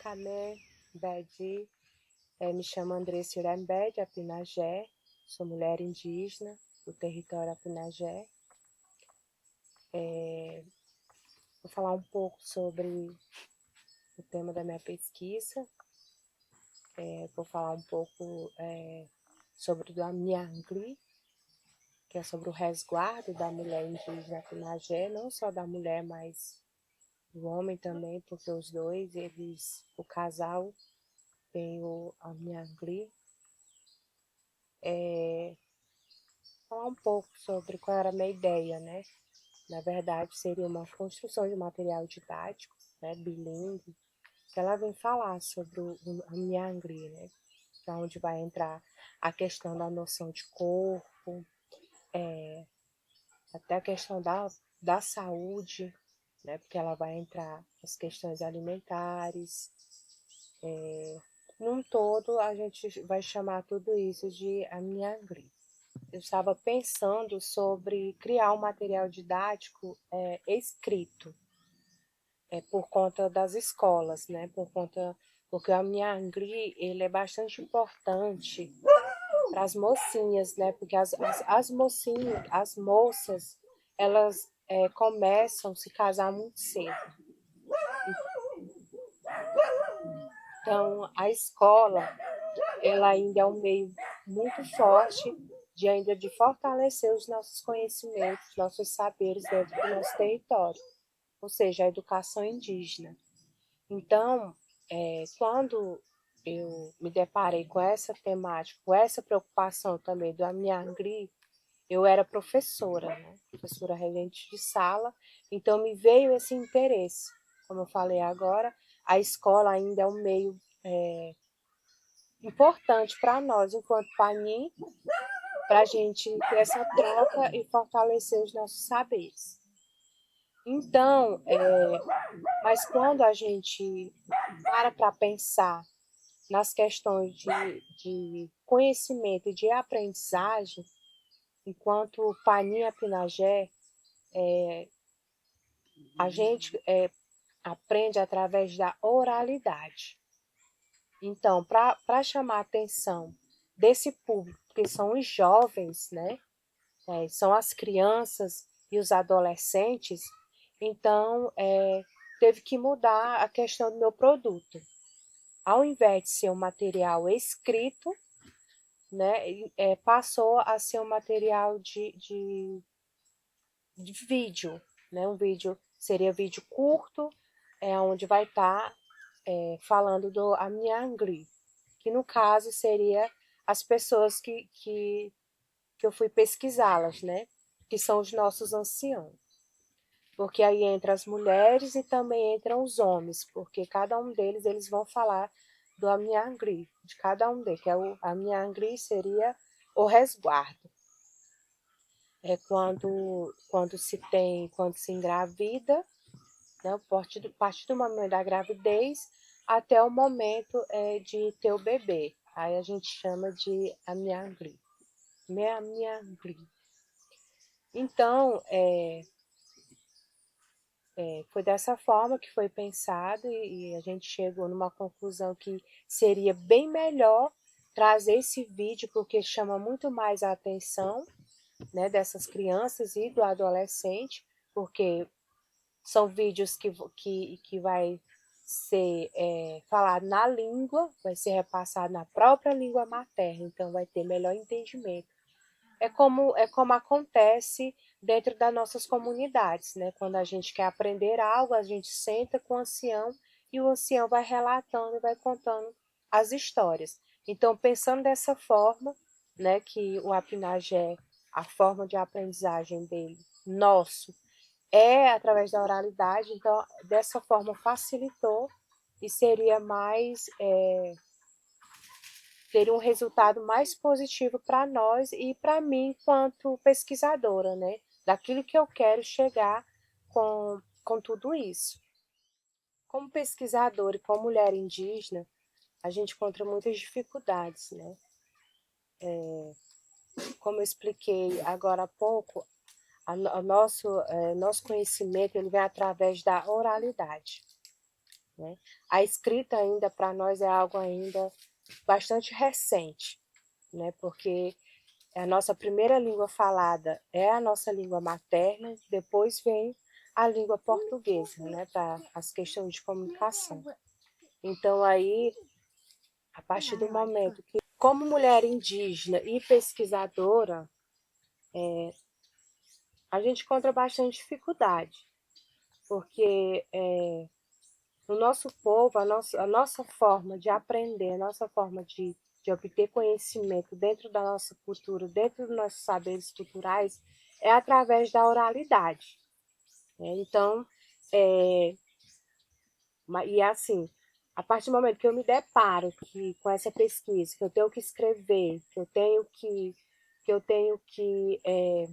Cané, Bedi, me chamo Andressa Irambé, de Apinagé, sou mulher indígena do território Apinagé. Vou falar um pouco sobre o tema da minha pesquisa, vou falar um pouco sobre o Amiangri, que é sobre o resguardo da mulher indígena Apinagé, não só da mulher, mas do homem também, porque os dois, o casal tem o Amiangri. Falar um pouco sobre qual era a minha ideia, né? Na verdade, seria uma construção de material didático, né, bilíngue, que ela vem falar sobre o Amiangri, né? Para onde vai entrar a questão da noção de corpo, até a questão da saúde, né? Porque ela vai entrar as questões alimentares. Num todo, a gente vai chamar tudo isso de Amiangri. Eu estava pensando sobre criar um material didático escrito, por conta das escolas, né? Porque o Amiangri, ele é bastante importante para as mocinhas, né? Porque as mocinhas, as moças, elas começam a se casar muito cedo. Então, a escola, ela ainda é um meio muito forte de fortalecer os nossos conhecimentos, nossos saberes dentro do nosso território, ou seja, a educação indígena. Então, quando eu me deparei com essa temática, com essa preocupação também do Amiangri, eu era professora, né? Professora regente de sala, então me veio esse interesse. Como eu falei agora, a escola ainda é um meio importante para nós, enquanto Panim, para a gente ter essa troca e fortalecer os nossos saberes. Então, mas quando a gente para pensar nas questões de conhecimento e de aprendizagem, enquanto Panim e Apinagé, a gente aprende através da oralidade. Então, para chamar a atenção desse público, que são os jovens, né? São as crianças e os adolescentes, então teve que mudar a questão do meu produto. Ao invés de ser um material escrito, né, passou a ser um material de vídeo, né? Um vídeo seria vídeo curto, onde vai estar falando do Amiangri, que no caso seria as pessoas que eu fui pesquisá-las, né? Que são os nossos anciãos. Porque aí entra as mulheres e também entram os homens, porque cada um deles, eles vão falar do Amiangri, de cada um deles, que o Amiangri seria o resguardo. É quando se engravida, né, a partir do momento da gravidez até o momento de ter o bebê. Aí a gente chama de Amiangri. Amiangri. Então, foi dessa forma que foi pensado e a gente chegou numa conclusão que seria bem melhor trazer esse vídeo, porque chama muito mais a atenção, né, dessas crianças e do adolescente, porque são vídeos que vai ser falado na língua, vai ser repassado na própria língua materna, então vai ter melhor entendimento. É como acontece dentro das nossas comunidades, né? Quando a gente quer aprender algo, a gente senta com o ancião e o ancião vai relatando e vai contando as histórias. Então, pensando dessa forma, né, que o Apinagé, a forma de aprendizagem dele, nosso, através da oralidade, então, dessa forma facilitou e seria teria um resultado mais positivo para nós e para mim, enquanto pesquisadora, né? Daquilo que eu quero chegar com tudo isso. Como pesquisadora e como mulher indígena, a gente encontra muitas dificuldades, né? Como eu expliquei agora há pouco, nosso conhecimento ele vem através da oralidade. né? A escrita ainda para nós é algo ainda bastante recente, né? Porque a nossa primeira língua falada é a nossa língua materna, depois vem a língua portuguesa, né? Para as questões de comunicação. Então aí, a partir do momento que, como mulher indígena e pesquisadora, a gente encontra bastante dificuldade, porque no nosso povo, a nossa forma de aprender, a nossa forma de obter conhecimento dentro da nossa cultura, dentro dos nossos saberes culturais, é através da oralidade, né? Então, e assim, a partir do momento que eu me deparo com essa pesquisa, que eu tenho que escrever, que eu tenho que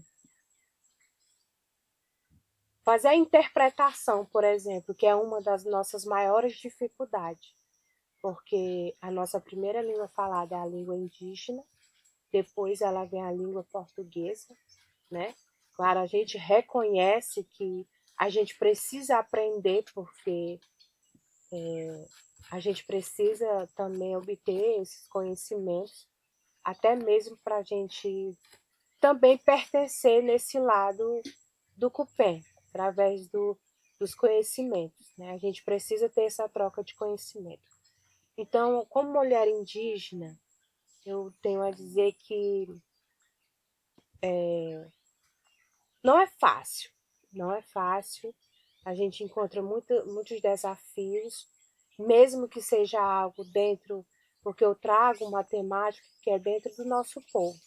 fazer a interpretação, por exemplo, que é uma das nossas maiores dificuldades, porque a nossa primeira língua falada é a língua indígena, depois ela vem a língua portuguesa, né? Claro, a gente reconhece que a gente precisa aprender, porque a gente precisa também obter esses conhecimentos, até mesmo para a gente também pertencer nesse lado do Cupem, através dos conhecimentos, né? A gente precisa ter essa troca de conhecimento. Então, como mulher indígena, eu tenho a dizer que não é fácil, não é fácil. A gente encontra muitos desafios, mesmo que seja algo dentro, porque eu trago uma temática que é dentro do nosso povo.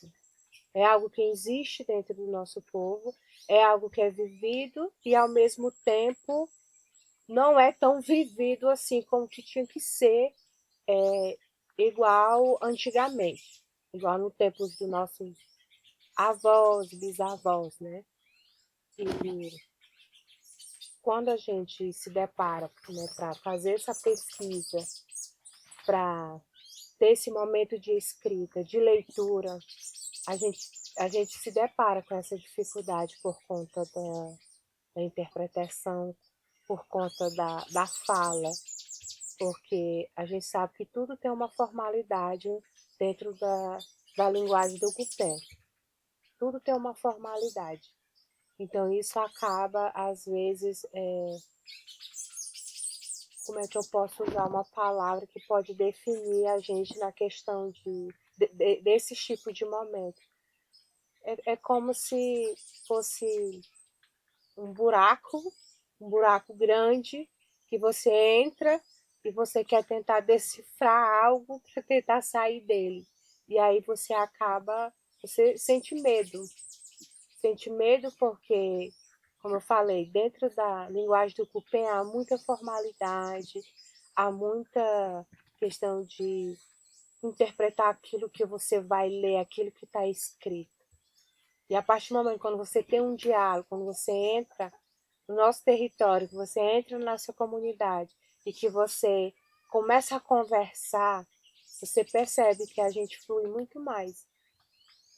É algo que existe dentro do nosso povo, é algo que é vivido e, ao mesmo tempo, não é tão vivido assim como que tinha que ser, igual antigamente, igual no tempo dos nossos avós, bisavós, né? E quando a gente se depara, né, para fazer essa pesquisa, para ter esse momento de escrita, de leitura, a gente, a gente se depara com essa dificuldade por conta da interpretação, por conta da fala, porque a gente sabe que tudo tem uma formalidade dentro da linguagem do Gupé. Tudo tem uma formalidade. Então, isso acaba, às vezes, como é que eu posso usar uma palavra que pode definir a gente na questão desse tipo de momento? É como se fosse um buraco grande, que você entra e você quer tentar decifrar algo para tentar sair dele. E aí você sente medo porque, como eu falei, dentro da linguagem do Cupem há muita formalidade, há muita questão de interpretar aquilo que você vai ler, aquilo que está escrito. E a partir do momento quando você tem um diálogo, quando você entra no nosso território, que você entra na sua comunidade e que você começa a conversar, você percebe que a gente flui muito mais,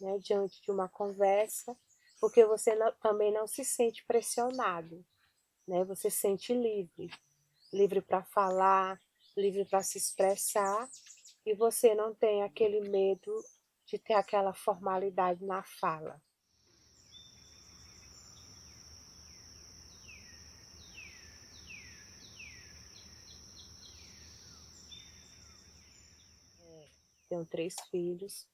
né, diante de uma conversa, porque você também não se sente pressionado, né? Você se sente livre, livre para falar, livre para se expressar, e você não tem aquele medo de ter aquela formalidade na fala. Tenho 3 filhos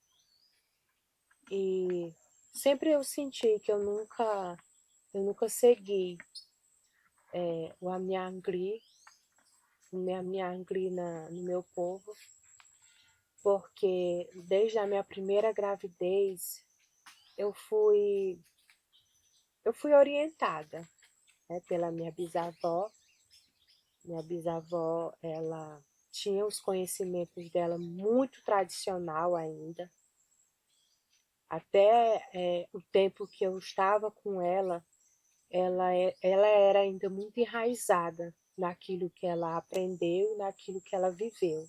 e sempre eu senti que eu nunca segui o Amiangri no meu povo, porque desde a minha primeira gravidez eu fui, eu fui orientada, né, pela minha bisavó. Minha bisavó, ela tinha os conhecimentos dela muito tradicional ainda. Até o tempo que eu estava com ela era ainda muito enraizada naquilo que ela aprendeu, naquilo que ela viveu.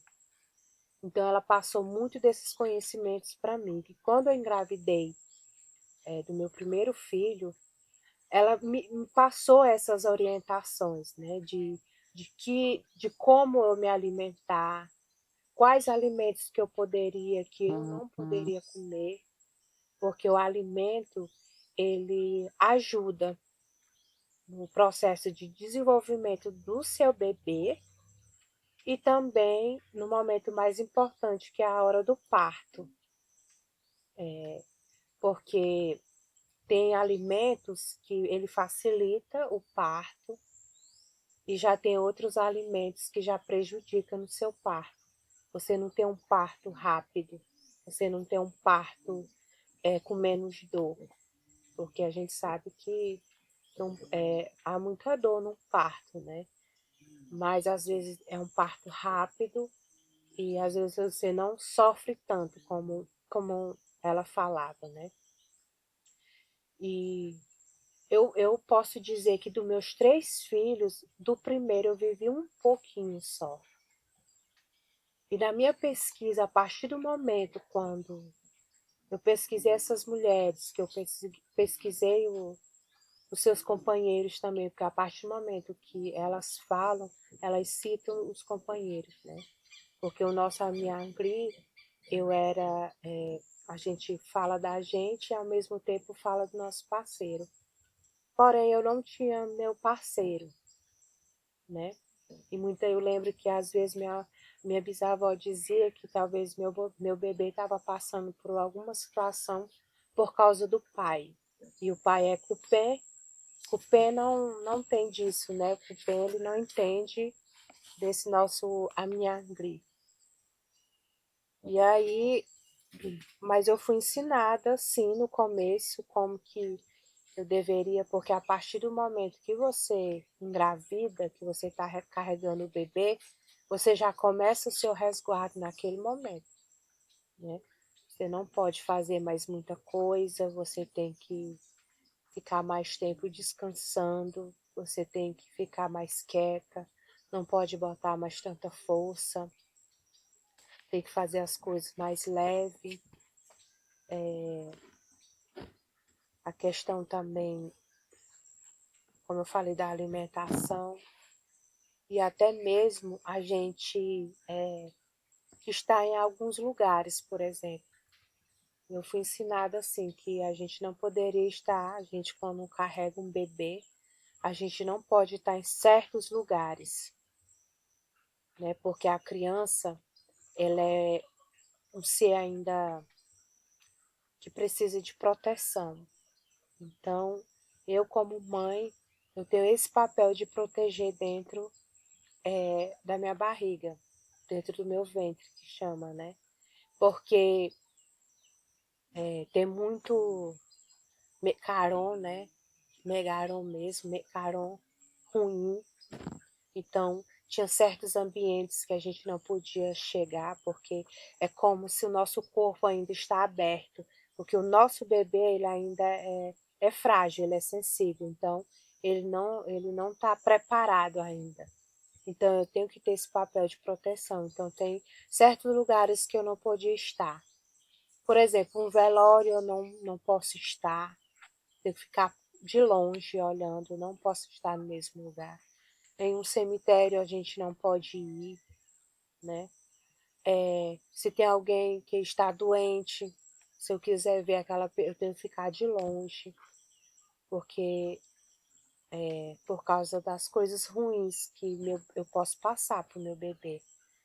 Então, ela passou muito desses conhecimentos para mim, que quando eu engravidei do meu primeiro filho, ela me passou essas orientações, né, de de como eu me alimentar, quais alimentos que eu poderia, que eu não poderia comer, porque o alimento, ele ajuda no processo de desenvolvimento do seu bebê e também no momento mais importante, que é a hora do parto. Porque tem alimentos que ele facilita o parto e já tem outros alimentos que já prejudicam no seu parto. Você não tem um parto rápido, você não tem um parto com menos dor, porque a gente sabe que há muita dor no parto, né? Mas às vezes é um parto rápido e às vezes você não sofre tanto como ela falava, né? E eu posso dizer que dos meus 3 filhos, do primeiro eu vivi um pouquinho só. E na minha pesquisa, a partir do momento quando eu pesquisei essas mulheres, que eu pesquisei os seus companheiros também, porque a partir do momento que elas falam, elas citam os companheiros, né? Porque o nosso Amiangri, a gente fala da gente e ao mesmo tempo fala do nosso parceiro. Porém, eu não tinha meu parceiro, né? E eu lembro que às vezes minha bisavó dizia que talvez meu bebê estava passando por alguma situação por causa do pai. E o pai é cupê. Cupê não tem disso, né? O cupê ele não entende desse nosso Amiangri. E aí, mas eu fui ensinada, sim, no começo, como que eu deveria, porque a partir do momento que você engravida, que você está carregando o bebê, você já começa o seu resguardo naquele momento, né? Você não pode fazer mais muita coisa, você tem que ficar mais tempo descansando, você tem que ficar mais quieta, não pode botar mais tanta força, tem que fazer as coisas mais leve. A questão também, como eu falei, da alimentação, e até mesmo a gente que está em alguns lugares, por exemplo. Eu fui ensinada assim, que a gente não poderia estar, a gente quando carrega um bebê, a gente não pode estar em certos lugares, né? Porque a criança, ela é um ser ainda que precisa de proteção. Então, eu como mãe, eu tenho esse papel de proteger dentro da minha barriga, dentro do meu ventre, que chama, né? Porque tem muito mecaron, né? Megaron mesmo, mecaron ruim. Então, tinha certos ambientes que a gente não podia chegar, porque é como se o nosso corpo ainda está aberto, porque o nosso bebê ele ainda é frágil, ele é sensível, então ele não está preparado ainda. Então, eu tenho que ter esse papel de proteção. Então, tem certos lugares que eu não podia estar. Por exemplo, um velório eu não posso estar, tenho que ficar de longe olhando, não posso estar no mesmo lugar. Em um cemitério a gente não pode ir, né? Se tem alguém que está doente, se eu quiser ver eu tenho que ficar de longe, porque por causa das coisas ruins que eu posso passar para o meu bebê.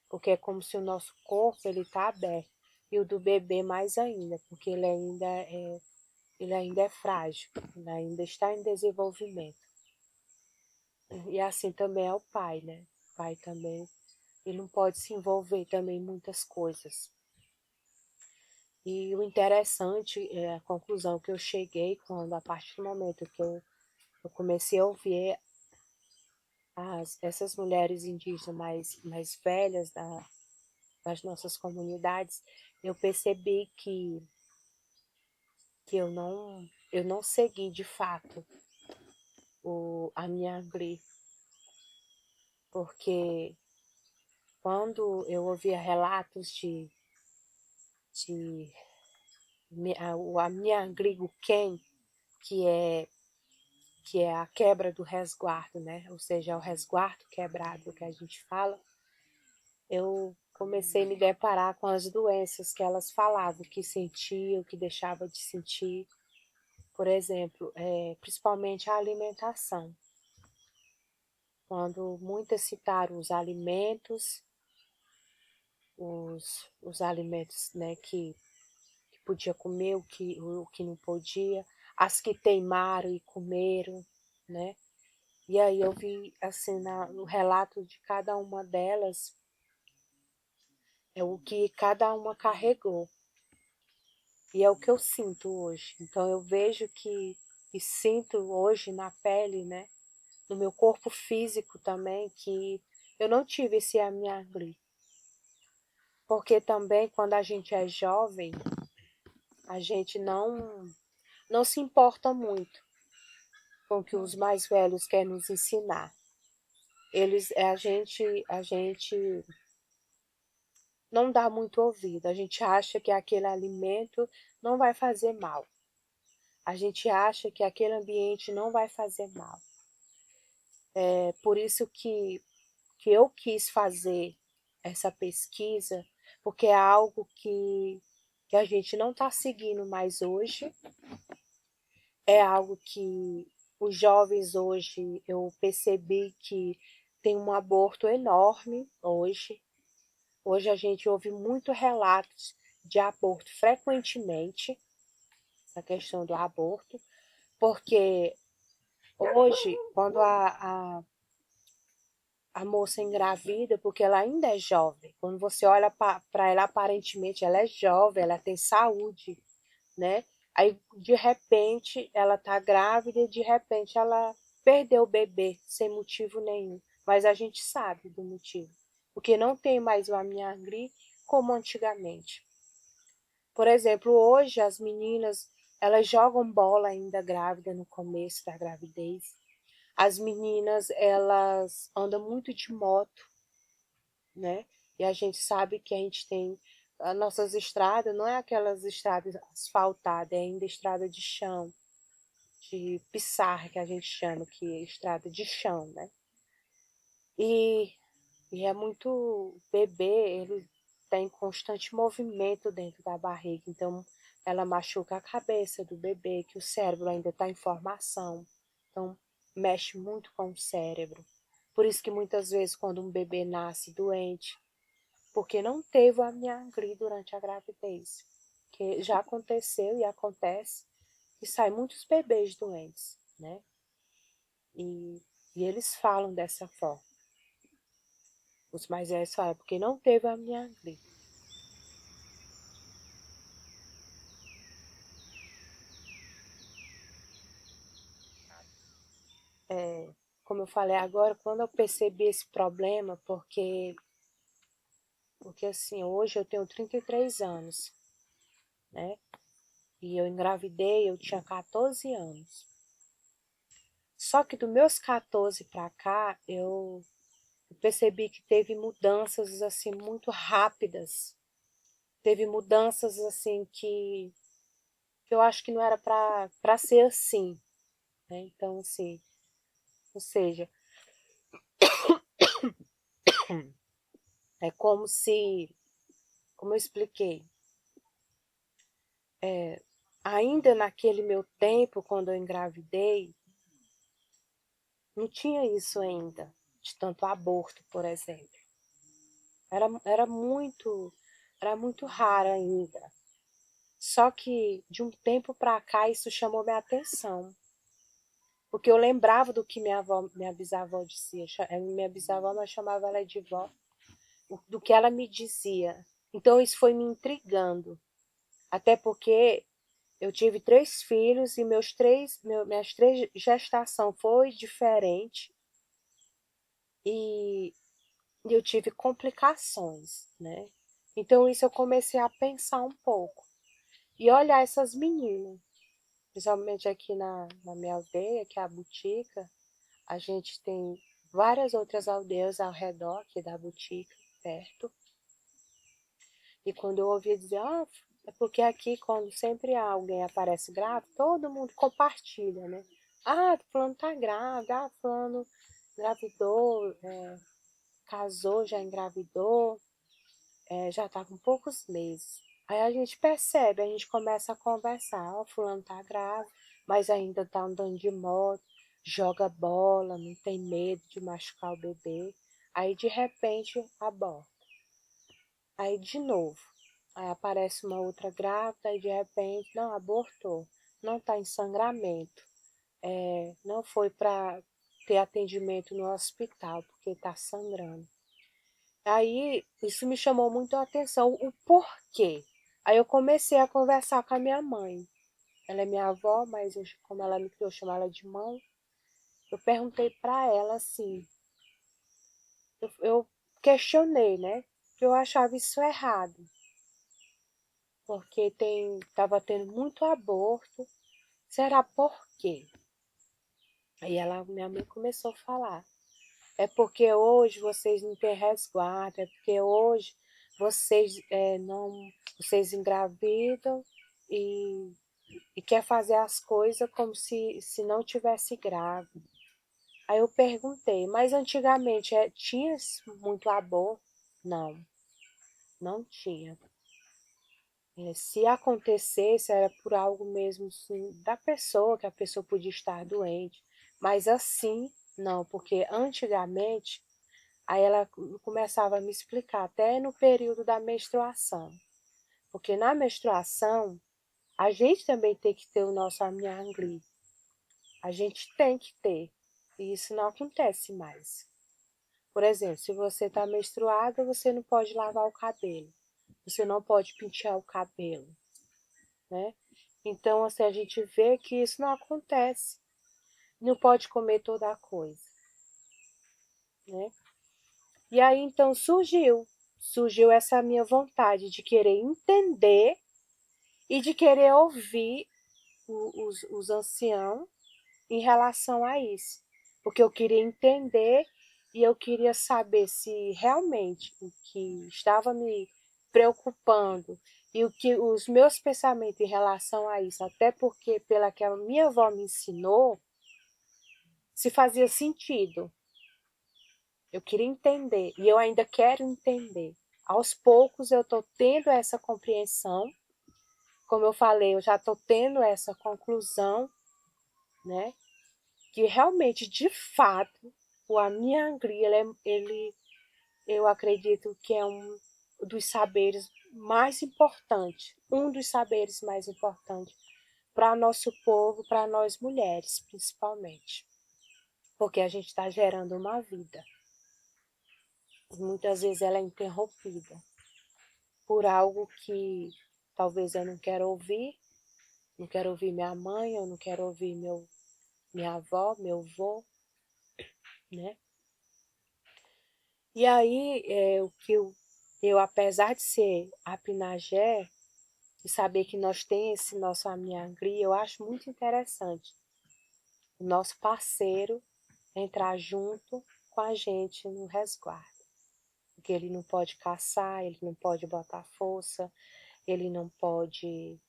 Porque é como se o nosso corpo ele está aberto. E o do bebê mais ainda, porque ele ainda é frágil, ele ainda está em desenvolvimento. E assim também é o pai, né? O pai também, ele não pode se envolver também em muitas coisas. E o interessante é a conclusão que eu cheguei quando, a partir do momento que eu comecei a ouvir essas mulheres indígenas mais velhas das nossas comunidades, eu percebi que eu não segui de fato a minha Angli, porque quando eu ouvia relatos de a minha Angli Guken, que é que é a quebra do resguardo, né? Ou seja, o resguardo quebrado que a gente fala, eu comecei a me deparar com as doenças que elas falavam, que sentiam, que deixava de sentir. Por exemplo, principalmente a alimentação. Quando muitas citaram os alimentos, os alimentos, né, que podia comer, o que não podia, as que teimaram e comeram, né? E aí eu vi, assim, no relato de cada uma delas, é o que cada uma carregou. E é o que eu sinto hoje. Então eu vejo e sinto hoje na pele, né? No meu corpo físico também, que eu não tive esse Amiagri. Porque também quando a gente é jovem, a gente não se importa muito com o que os mais velhos querem nos ensinar. A gente não dá muito ouvido. A gente acha que aquele alimento não vai fazer mal. A gente acha que aquele ambiente não vai fazer mal. É por isso que eu quis fazer essa pesquisa, porque é algo que a gente não está seguindo mais hoje. É algo que os jovens hoje, eu percebi que tem um aborto enorme hoje. Hoje a gente ouve muito relatos de aborto frequentemente, essa questão do aborto, porque hoje, quando a moça engravida, porque ela ainda é jovem, quando você olha para ela, aparentemente ela é jovem, ela tem saúde, né? Aí, de repente, ela tá grávida e de repente ela perdeu o bebê sem motivo nenhum. Mas a gente sabe do motivo, porque não tem mais o Amiagri como antigamente. Por exemplo, hoje as meninas, elas jogam bola ainda grávida no começo da gravidez. As meninas, elas andam muito de moto, né? E a gente sabe que a gente tem as nossas estradas, não é aquelas estradas asfaltadas, é ainda estrada de chão, de pissarra que a gente chama, que é estrada de chão, né? E, e é muito, o bebê, ele está em constante movimento dentro da barriga, então ela machuca a cabeça do bebê, que o cérebro ainda está em formação, então mexe muito com o cérebro. Por isso que muitas vezes quando um bebê nasce doente, porque não teve a Amiagri durante a gravidez, que já aconteceu e acontece, e saem muitos bebês doentes, né? E eles falam dessa forma. Os mais velhos falam, porque não teve a Amiagri. Como eu falei agora, quando eu percebi esse problema, porque assim, hoje eu tenho 33 anos, né? E eu engravidei, eu tinha 14 anos. Só que dos meus 14 para cá, eu percebi que teve mudanças assim muito rápidas. Teve mudanças assim que eu acho que não era para ser assim, né? Então, assim, ou seja, é como se, como eu expliquei, ainda naquele meu tempo, quando eu engravidei, não tinha isso ainda, de tanto aborto, por exemplo. Era muito raro ainda. Só que de um tempo para cá isso chamou minha atenção. Porque eu lembrava do que minha bisavó dizia. Minha bisavó, nós chamava ela de vó, do que ela me dizia. Então isso foi me intrigando. Até porque eu tive 3 filhos e minhas 3 gestação foi diferente e eu tive complicações, né? Então isso eu comecei a pensar um pouco. E olhar essas meninas, principalmente aqui na minha aldeia, que é a Butica, a gente tem várias outras aldeias ao redor aqui da Butica, perto. E quando eu ouvia dizer, é porque aqui quando sempre alguém aparece grávida, todo mundo compartilha, né? fulano tá grávida, fulano engravidou, casou, já engravidou, já tá com poucos meses. Aí a gente percebe, a gente começa a conversar, fulano tá grávida, mas ainda tá andando de moto, joga bola, não tem medo de machucar o bebê. Aí de repente aborta. Aí de novo, aí aparece uma outra grávida e de repente, não, abortou, não tá em sangramento, não foi para ter atendimento no hospital porque tá sangrando. Aí isso me chamou muito a atenção, o porquê. Aí eu comecei a conversar com a minha mãe. Ela é minha avó, mas como ela me criou, eu chamo ela de mãe. Eu perguntei para ela assim, eu questionei, né? Que eu achava isso errado, porque estava tendo muito aborto. Será por quê? Aí minha mãe começou a falar. É porque hoje vocês não têm resguardo, é porque hoje vocês vocês engravidam e, e quer fazer as coisas como se não tivesse grávida. Aí eu perguntei, mas antigamente tinha muito aborto? Não, não tinha. Se acontecesse, era por algo mesmo assim, da pessoa, que a pessoa podia estar doente. Mas assim, não, porque antigamente, aí ela começava a me explicar, até no período da menstruação. Porque na menstruação, a gente também tem que ter o nosso amiangli. A gente tem que ter. E isso não acontece mais. Por exemplo, se você está menstruada, você não pode lavar o cabelo. Você não pode pentear o cabelo, né? Então, assim, a gente vê que isso não acontece. Não pode comer toda a coisa, né? E aí, então, surgiu essa minha vontade de querer entender e de querer ouvir os anciãos em relação a isso. Porque eu queria entender e eu queria saber se realmente o que estava me preocupando e o que os meus pensamentos em relação a isso, até porque pela que a minha avó me ensinou, se fazia sentido. Eu queria entender e eu ainda quero entender. Aos poucos eu estou tendo essa compreensão, como eu falei, eu já estou tendo essa conclusão, né? Que realmente, de fato, o Amiangri, eu acredito que é dos saberes mais importantes, um dos saberes mais importantes para nosso povo, para nós mulheres, principalmente. Porque a gente está gerando uma vida. E muitas vezes ela é interrompida por algo que talvez eu não quero ouvir minha mãe, eu não quero ouvir minha avó, meu avô, né? E aí, o que eu, apesar de ser apinagé, e saber que nós temos esse nosso amiangri, eu acho muito interessante o nosso parceiro entrar junto com a gente no resguardo. Porque ele não pode caçar, ele não pode botar força, ele não pode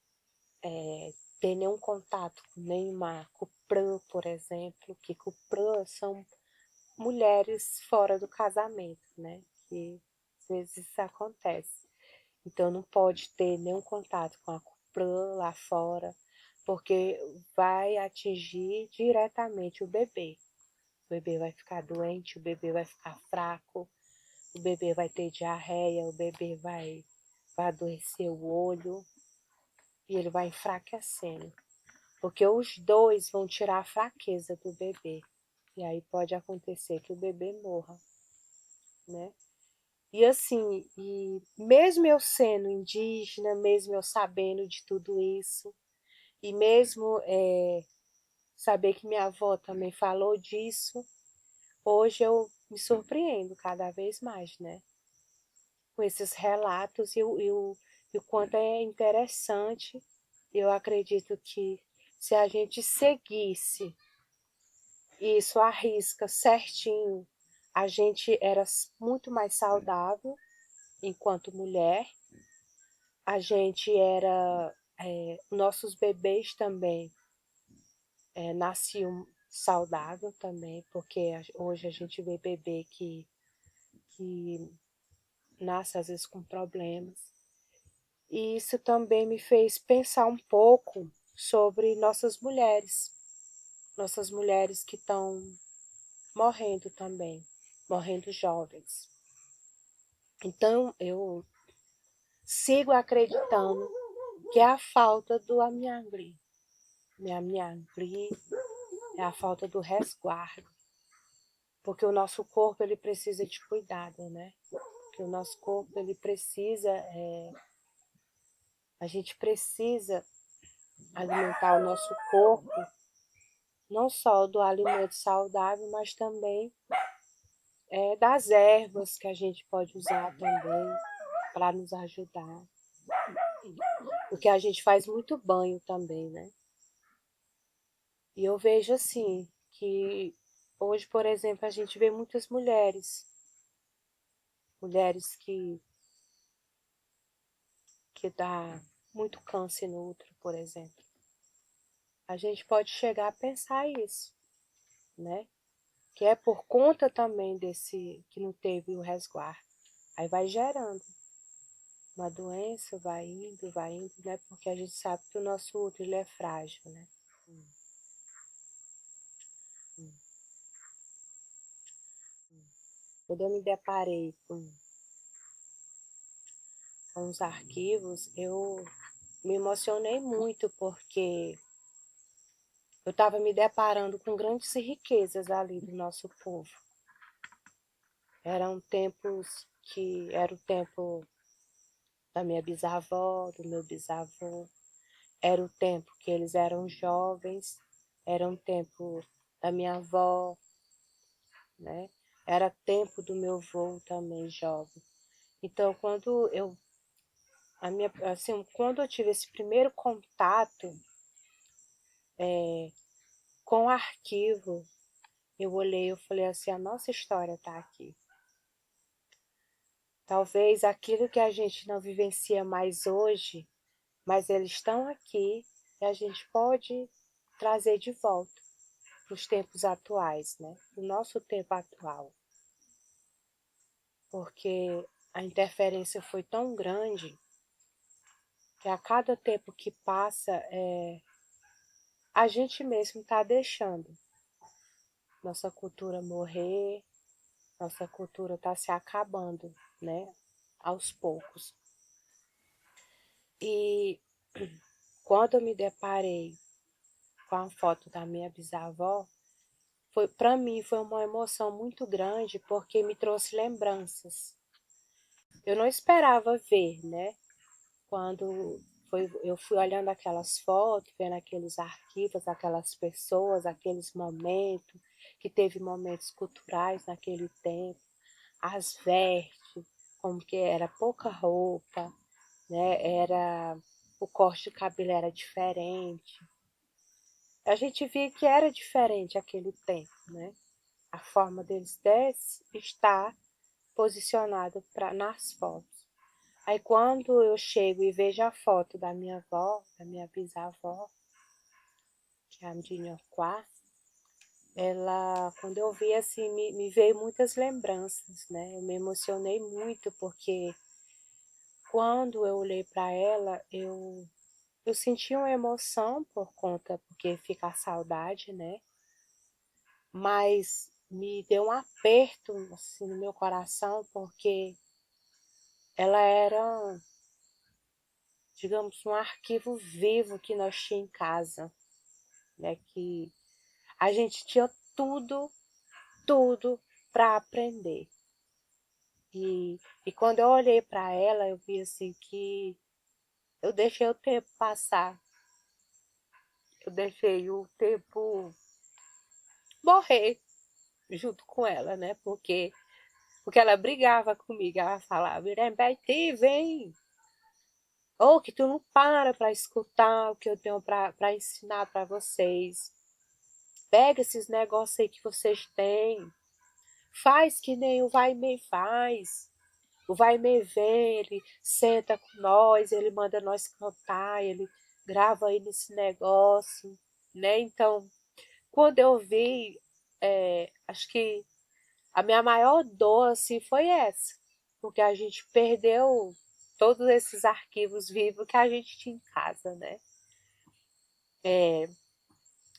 ter nenhum contato com nenhuma cuprã, por exemplo, que cuprã são mulheres fora do casamento, né? Que às vezes isso acontece. Então não pode ter nenhum contato com a cuprã lá fora, porque vai atingir diretamente o bebê. O bebê vai ficar doente, o bebê vai ficar fraco, o bebê vai ter diarreia, o bebê vai adoecer o olho e ele vai enfraquecendo. Porque os dois vão tirar a fraqueza do bebê. E aí pode acontecer que o bebê morra, né? E assim, e mesmo eu sendo indígena, mesmo eu sabendo de tudo isso, e mesmo saber que minha avó também falou disso, hoje eu me surpreendo cada vez mais, né? Com esses relatos e o quanto é interessante. Eu acredito que se a gente seguisse isso à risca certinho, a gente era muito mais saudável enquanto mulher, a gente era, nossos bebês também nasce saudável também, porque hoje a gente vê bebê que nasce às vezes com problemas. E isso também me fez pensar um pouco sobre nossas mulheres que estão morrendo também, morrendo jovens. Então eu sigo acreditando que é a falta do amiangri. Amiangri é a falta do resguardo. Porque o nosso corpo ele precisa de cuidado, né? Porque o nosso corpo ele precisa, a gente precisa alimentar o nosso corpo, não só do alimento saudável, mas também das ervas que a gente pode usar também para nos ajudar. Porque a gente faz muito banho também, né? E eu vejo assim, que hoje, por exemplo, a gente vê muitas mulheres que dá muito câncer no útero, por exemplo. A gente pode chegar a pensar isso, né? Que é por conta também desse que não teve o resguardo. Aí vai gerando uma doença, vai indo, né? Porque a gente sabe que o nosso útero ele é frágil, né? Quando eu me deparei com os arquivos, eu me emocionei muito porque eu estava me deparando com grandes riquezas ali do nosso povo. Eram tempos que era o tempo da minha bisavó, do meu bisavô, era o tempo que eles eram jovens, era um tempo da minha avó, né? Era tempo do meu avô também jovem. Então, quando eu tive esse primeiro contato com o arquivo, eu olhei, eu falei assim, a nossa história está aqui. Talvez aquilo que a gente não vivencia mais hoje, mas eles estão aqui e a gente pode trazer de volta para os tempos atuais, né? O nosso tempo atual. Porque a interferência foi tão grande que a cada tempo que passa, a gente mesmo está deixando nossa cultura morrer, nossa cultura está se acabando, né? Aos poucos. E quando eu me deparei com a foto da minha bisavó, para mim foi uma emoção muito grande porque me trouxe lembranças. Eu não esperava ver, né? Quando eu fui olhando aquelas fotos, vendo aqueles arquivos, aquelas pessoas, aqueles momentos, que teve momentos culturais naquele tempo, as vestes, como que era pouca roupa, né? O corte de cabelo era diferente. A gente via que era diferente aquele tempo, né? A forma deles estar posicionado nas fotos. Aí quando eu chego e vejo a foto da minha avó, da minha bisavó, que é a Ndinhoquá, quando eu vi assim, me veio muitas lembranças, né? Eu me emocionei muito porque quando eu olhei para ela, eu senti uma emoção porque fica a saudade, né? Mas me deu um aperto assim, no meu coração, porque ela era, digamos, um arquivo vivo que nós tínhamos em casa, né? Que a gente tinha tudo para aprender. E quando eu olhei para ela, eu vi assim que eu deixei o tempo passar, eu deixei o tempo morrer junto com ela, né? Porque ela brigava comigo, ela falava, Irembete, vem! Ou que tu não para escutar o que eu tenho para ensinar para vocês. Pega esses negócios aí que vocês têm. Faz que nem o Vai-Me faz. O Vai-Me vem, ele senta com nós, ele manda nós cantar, ele grava aí nesse negócio, né? Então, quando eu vi, acho que a minha maior dor assim, foi essa, porque a gente perdeu todos esses arquivos vivos que a gente tinha em casa, né?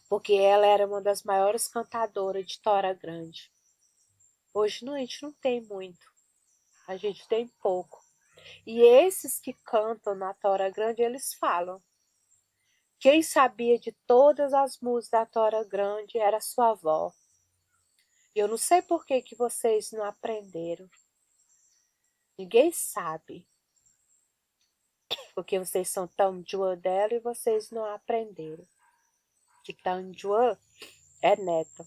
Porque ela era uma das maiores cantadoras de Tora Grande. Hoje a gente não tem muito, a gente tem pouco. E esses que cantam na Tora Grande, eles falam. Quem sabia de todas as músicas da Tora Grande era sua avó. Eu não sei por que que vocês não aprenderam. Ninguém sabe. Porque vocês são tão Tanjua dela e vocês não aprenderam. Que Tanjua é neta.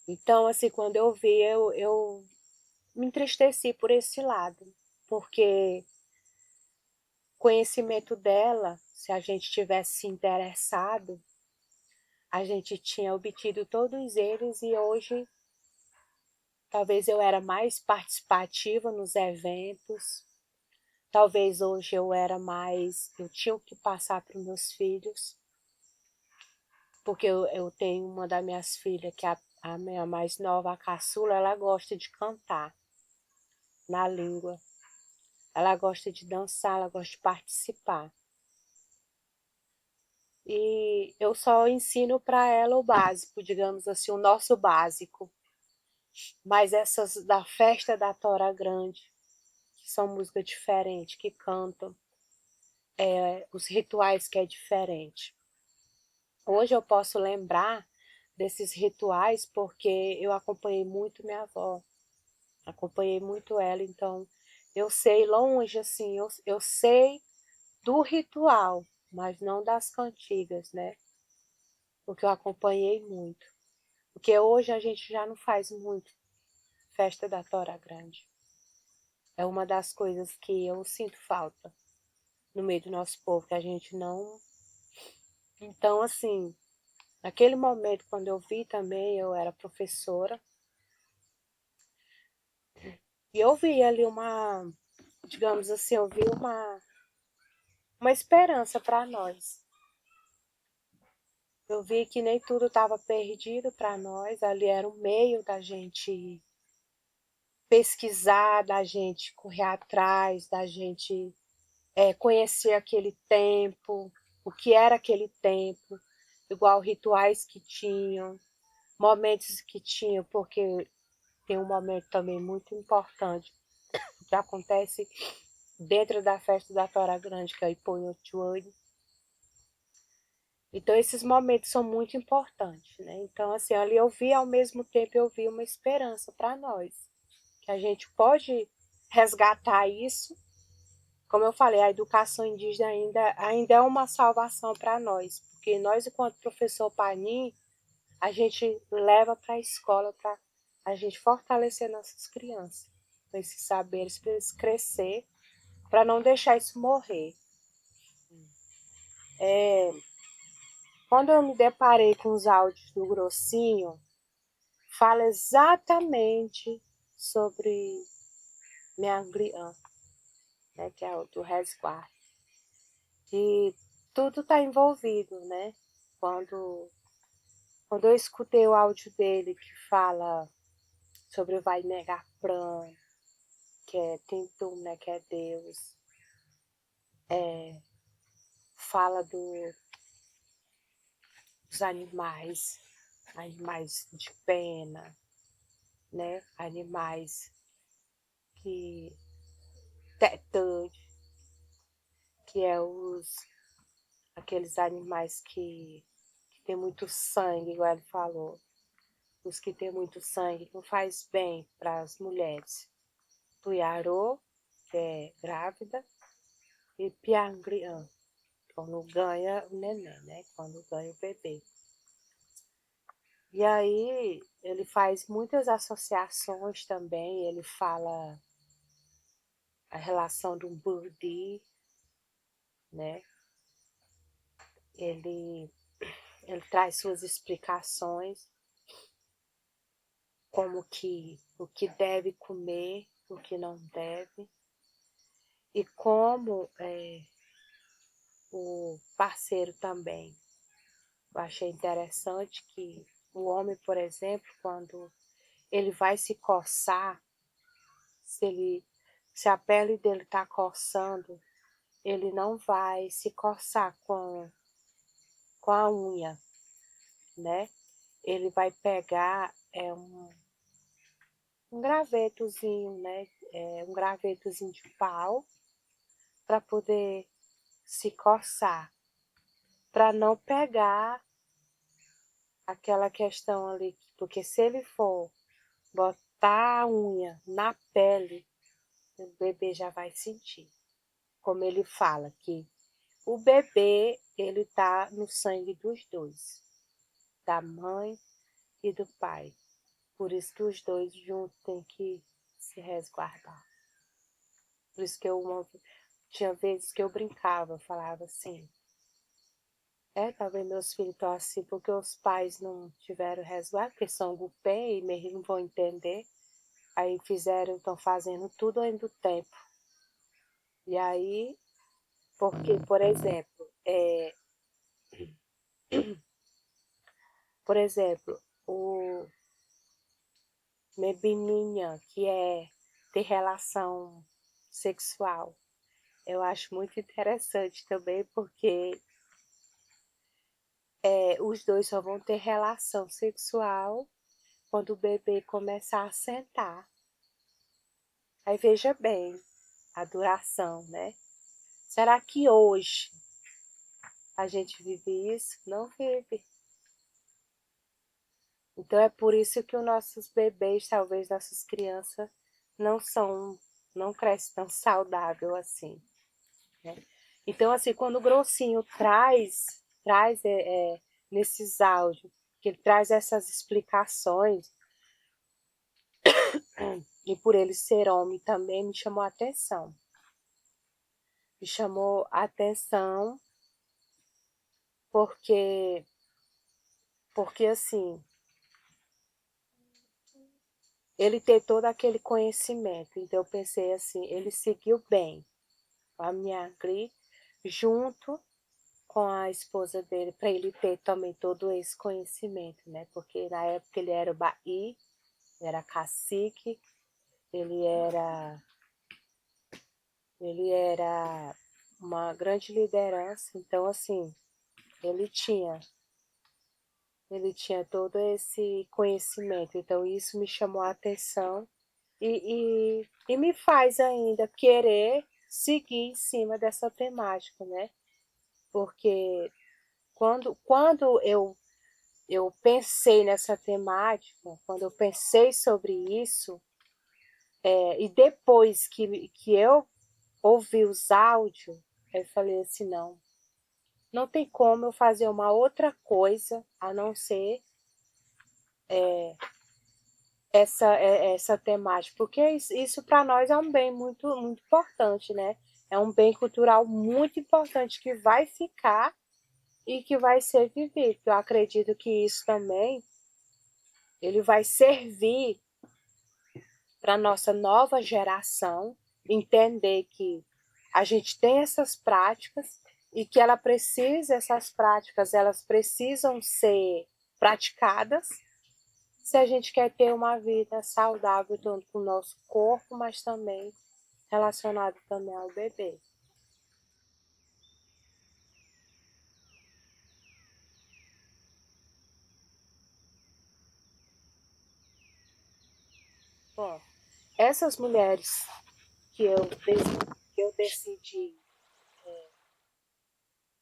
Então, assim, quando eu vi, eu me entristeci por esse lado. Porque conhecimento dela, se a gente tivesse se interessado, a gente tinha obtido todos eles e hoje talvez eu era mais participativa nos eventos, talvez hoje eu tinha o que passar para os meus filhos, porque eu tenho uma das minhas filhas, que é a minha mais nova, a caçula, ela gosta de cantar na língua, ela gosta de dançar, ela gosta de participar. E eu só ensino para ela o básico, digamos assim, o nosso básico. Mas essas da festa da Tora Grande, que são músicas diferentes, que cantam, os rituais que é diferente. Hoje eu posso lembrar desses rituais porque eu acompanhei muito minha avó, acompanhei muito ela, então eu sei longe, assim, eu sei do ritual, mas não das cantigas, né? Porque eu acompanhei muito. Porque hoje a gente já não faz muito festa da Tora Grande. É uma das coisas que eu sinto falta no meio do nosso povo, que a gente não. Então, assim, naquele momento, quando eu vi também, eu era professora, e eu vi ali digamos assim, eu vi uma esperança para nós. Eu vi que nem tudo estava perdido para nós, ali era o meio da gente pesquisar, da gente correr atrás, da gente conhecer aquele tempo, o que era aquele tempo, igual rituais que tinham, momentos que tinham, porque tem um momento também muito importante que acontece dentro da festa da Tora Grande, que é o Iponhotuane. Então, esses momentos são muito importantes, né? Então, assim, ali eu vi, ao mesmo tempo, eu vi uma esperança para nós, que a gente pode resgatar isso. Como eu falei, a educação indígena ainda é uma salvação para nós, porque nós, enquanto professor Panim, a gente leva para a escola para a gente fortalecer nossas crianças, com esses saberes, para eles crescer, para não deixar isso morrer. Quando eu me deparei com os áudios do Grossinho, fala exatamente sobre Mianglian, né, que é o do resguardo. E tudo está envolvido, né? Quando eu escutei o áudio dele que fala sobre o Vai Negar Pran, que é Tintum, né, que é Deus, fala dos animais de pena, né? Animais que tetude, que é aqueles animais que tem muito sangue, igual ele falou. Os que tem muito sangue não faz bem para as mulheres. Tuiarô, que é grávida, e Piangrian, quando ganha o neném, né? Quando ganha o bebê. E aí ele faz muitas associações também, ele fala a relação do Burdi, né? Ele, ele traz suas explicações, como que o que deve comer, o que não deve, e como o parceiro também. Eu achei interessante que o homem, por exemplo, quando ele vai se coçar, se a pele dele está coçando, ele não vai se coçar com a unha, né? Ele vai pegar um gravetozinho, né? Um gravetozinho de pau para poder se coçar, para não pegar aquela questão ali, porque se ele for botar a unha na pele, o bebê já vai sentir. Como ele fala que o bebê, ele tá no sangue dos dois, da mãe e do pai. Por isso que os dois juntos têm que se resguardar. Por isso que tinha vezes que eu brincava, falava assim, talvez meus filhos estão assim porque os pais não tiveram resguardo, porque são gupê e meio não vão entender. Aí estão fazendo tudo ainda do tempo. E aí, porque, por exemplo, o menininha que ter relação sexual, eu acho muito interessante também, porque os dois só vão ter relação sexual quando o bebê começar a sentar. Aí veja bem a duração, né? Será que hoje a gente vive isso? Não vive. Então é por isso que os nossos bebês, talvez nossas crianças, não crescem tão saudável assim, né? Então, assim, quando o Grossinho traz nesses áudios, que ele traz essas explicações, e por ele ser homem também me chamou a atenção. Me chamou a atenção porque assim, ele tem todo aquele conhecimento. Então eu pensei assim, ele seguiu bem a minha Gri junto com a esposa dele, para ele ter também todo esse conhecimento, né? Porque na época ele era o Baí, era cacique, ele era, ele era uma grande liderança, então assim, ele tinha, ele tinha todo esse conhecimento, então isso me chamou a atenção e me faz ainda querer seguir em cima dessa temática, né? Porque quando eu pensei nessa temática, quando eu pensei sobre isso, e depois que eu ouvi os áudios, eu falei assim, não tem como eu fazer uma outra coisa a não ser essa temática, porque isso para nós é um bem muito, muito importante, né? É um bem cultural muito importante que vai ficar e que vai ser vivido. Eu acredito que isso também ele vai servir para a nossa nova geração entender que a gente tem essas práticas e que essas práticas elas precisam ser praticadas se a gente quer ter uma vida saudável tanto para o nosso corpo, mas também relacionado também ao bebê. Bom, essas mulheres que eu decidi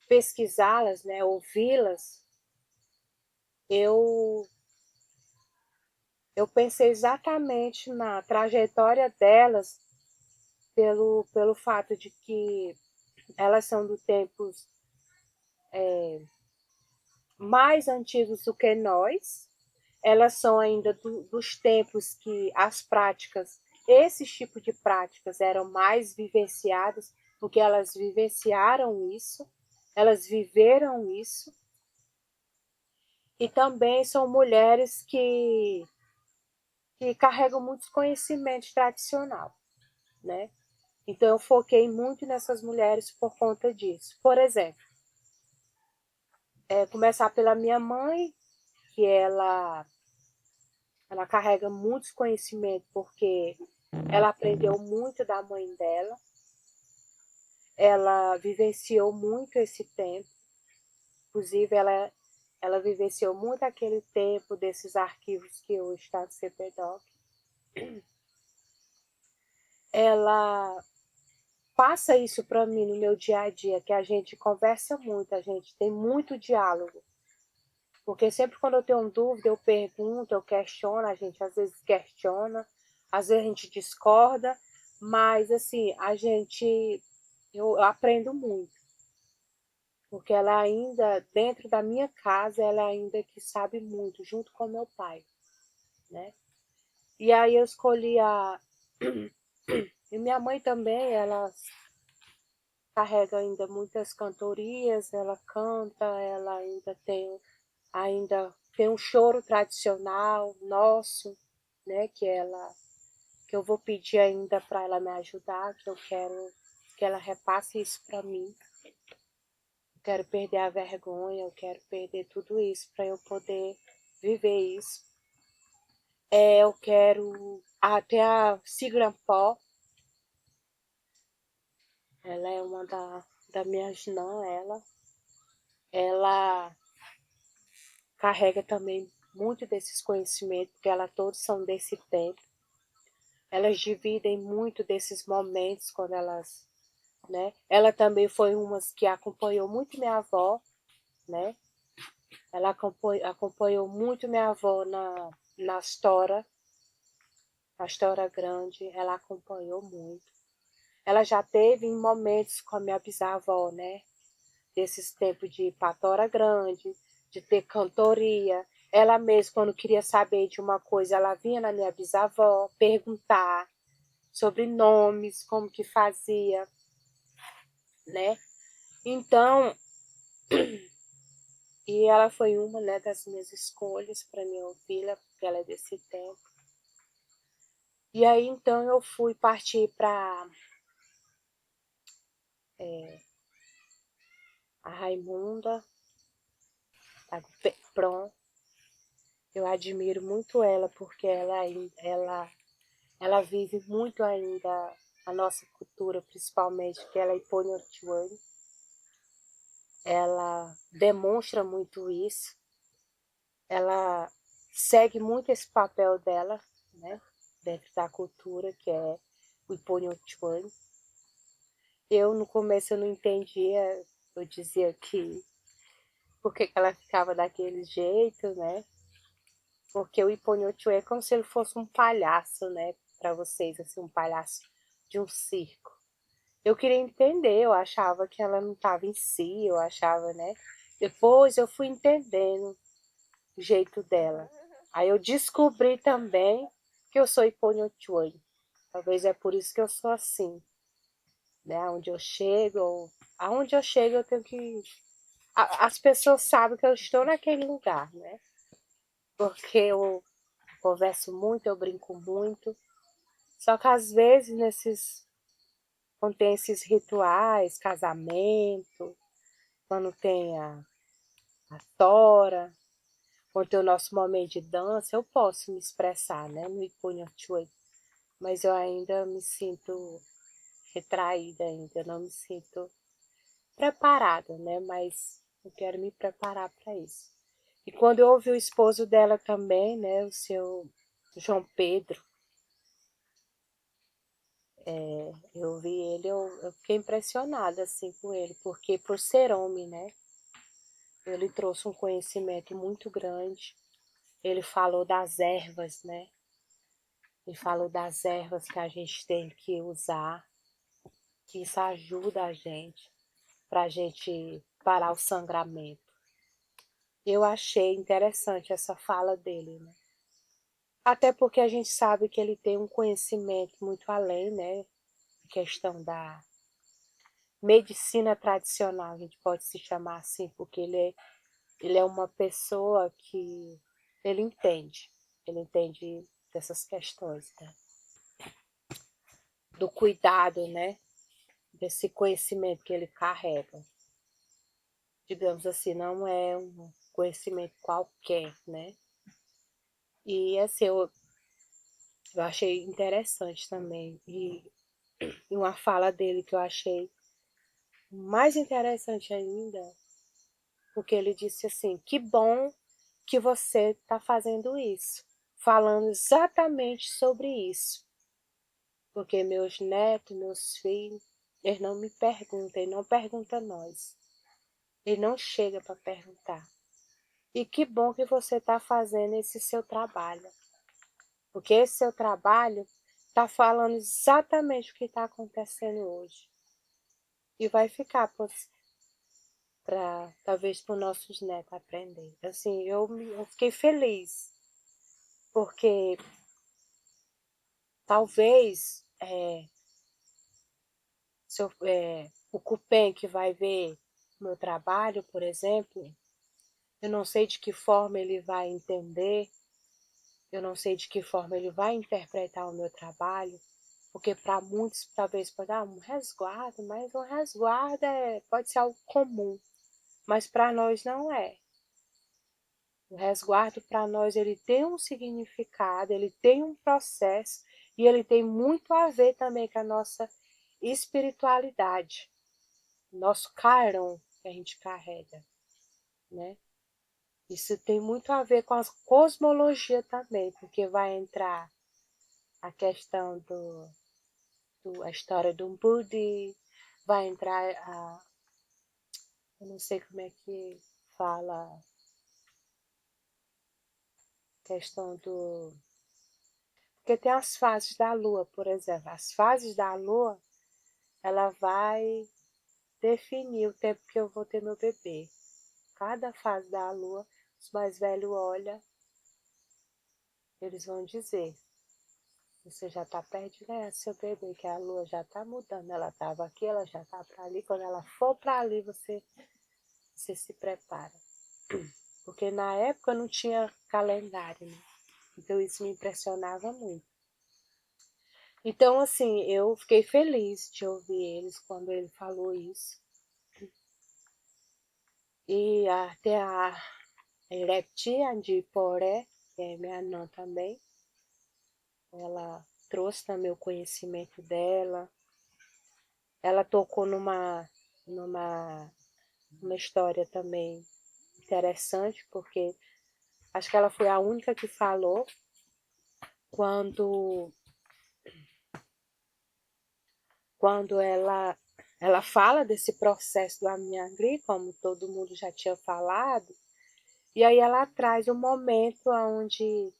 pesquisá-las, né, ouvi-las, eu eu pensei exatamente na trajetória delas pelo fato de que elas são do tempos mais antigos do que nós, elas são ainda dos tempos que as práticas, esses tipos de práticas eram mais vivenciadas, porque elas vivenciaram isso, elas viveram isso, e também são mulheres que carregam muitos conhecimentos tradicionais, né? Então eu foquei muito nessas mulheres por conta disso. Por exemplo, Começar pela minha mãe, que ela carrega muitos conhecimentos, porque ela aprendeu muito da mãe dela, ela vivenciou muito esse tempo, inclusive ela vivenciou muito aquele tempo desses arquivos que hoje está no CPDOC. Ela passa isso para mim no meu dia a dia, que a gente conversa muito, a gente tem muito diálogo. Porque sempre quando eu tenho dúvida, eu pergunto, eu questiono, a gente às vezes questiona, às vezes a gente discorda, mas assim, eu aprendo muito. Porque ela ainda, dentro da minha casa, ela ainda que sabe muito, junto com meu pai, né? E aí eu escolhi a... E minha mãe também, ela carrega ainda muitas cantorias, ela canta, ela ainda tem um choro tradicional nosso, né, que eu vou pedir ainda para ela me ajudar, que eu quero que ela repasse isso para mim. Eu quero perder a vergonha, eu quero perder tudo isso para eu poder viver isso. Eu quero até a Sigrampó, ela é uma da minhas não, ela carrega também muito desses conhecimentos, porque elas todos são desse tempo. Elas dividem muito desses momentos quando elas, né? Ela também foi uma que acompanhou muito minha avó, né? Ela acompanhou muito minha avó na história, a história grande, ela acompanhou muito. Ela já teve em momentos com a minha bisavó, né? Desses tempos de patora grande, de ter cantoria. Ela mesma, quando queria saber de uma coisa, ela vinha na minha bisavó perguntar sobre nomes, como que fazia, né? Então, e ela foi uma, né, das minhas escolhas para minha ouvir, porque ela é desse tempo. E aí, então, eu fui partir para a Raimunda, a Pron. Eu admiro muito ela, porque ela vive muito ainda a nossa cultura, principalmente, que ela é Iponhotiwani. Ela demonstra muito isso. Ela segue muito esse papel dela, né, dentro da cultura, que é o Iponhotiwani. Eu, no começo, eu não entendia, eu dizia que por que ela ficava daquele jeito, né? Porque o Iponhotiwani é como se ele fosse um palhaço, né? Para vocês, assim, um palhaço de um circo. Eu queria entender, eu achava que ela não estava em si, eu achava, né? Depois eu fui entendendo o jeito dela. Aí eu descobri também que eu sou Iponhotiwani. Talvez é por isso que eu sou assim, né? Aonde eu chego eu tenho que... As pessoas sabem que eu estou naquele lugar, né? Porque eu converso muito, eu brinco muito. Só que às vezes quando tem esses rituais, casamento, quando tem a tora, quando tem o nosso momento de dança, eu posso me expressar, né? No Ipunhatuê. Mas eu ainda me sinto retraída ainda, eu não me sinto preparada, né? Mas eu quero me preparar para isso. E quando eu ouvi o esposo dela também, né? O seu João Pedro, eu vi ele, eu fiquei impressionada assim com ele, porque por ser homem, né? Ele trouxe um conhecimento muito grande. Ele falou das ervas, né? Ele falou das ervas que a gente tem que usar, que isso ajuda a gente, para a gente parar o sangramento. Eu achei interessante essa fala dele, né? Até porque a gente sabe que ele tem um conhecimento muito além, né? Em questão da medicina tradicional, a gente pode se chamar assim, porque ele é uma pessoa que ele entende dessas questões, né? Do cuidado, né? Desse conhecimento que ele carrega. digamos assim, não é um conhecimento qualquer, né? E assim, eu achei interessante também. E uma fala dele que eu achei mais interessante ainda, porque ele disse assim: que bom que você está fazendo isso, falando exatamente sobre isso. Porque meus netos, meus filhos, eles não me perguntam, eles não perguntam a nós. Ele não chega para perguntar. E que bom que você está fazendo esse seu trabalho. Porque esse seu trabalho está falando exatamente o que está acontecendo hoje. E vai ficar para talvez para os nossos netos aprender. Assim, eu fiquei feliz. Porque talvez o Cupem que vai ver meu trabalho, por exemplo, eu não sei de que forma ele vai entender, eu não sei de que forma ele vai interpretar o meu trabalho, porque para muitos talvez pode dar um resguardo, mas um resguardo pode ser algo comum, mas para nós não é. O resguardo para nós ele tem um significado, ele tem um processo e ele tem muito a ver também com a nossa espiritualidade, nosso carão que a gente carrega, né? Isso tem muito a ver com a cosmologia também, porque vai entrar a questão a história do Budi, vai entrar eu não sei como é que fala, questão porque tem as fases da Lua, por exemplo. As fases da Lua, ela vai definir o tempo que eu vou ter meu bebê. Cada fase da Lua, os mais velhos olham, eles vão dizer: você já está perto de ganhar seu bebê, que a Lua já está mudando. Ela estava aqui, ela já está para ali. Quando ela for para ali, você se prepara. Porque na época não tinha calendário, né? Então isso me impressionava muito. Então, assim, eu fiquei feliz de ouvir eles quando ele falou isso. E até a Leptia de Poré, que é minha irmã também, ela trouxe também o conhecimento dela. Ela tocou numa história também interessante, porque acho que ela foi a única que falou quando, quando ela fala desse processo do Amiangri, como todo mundo já tinha falado, e aí ela traz um momento onde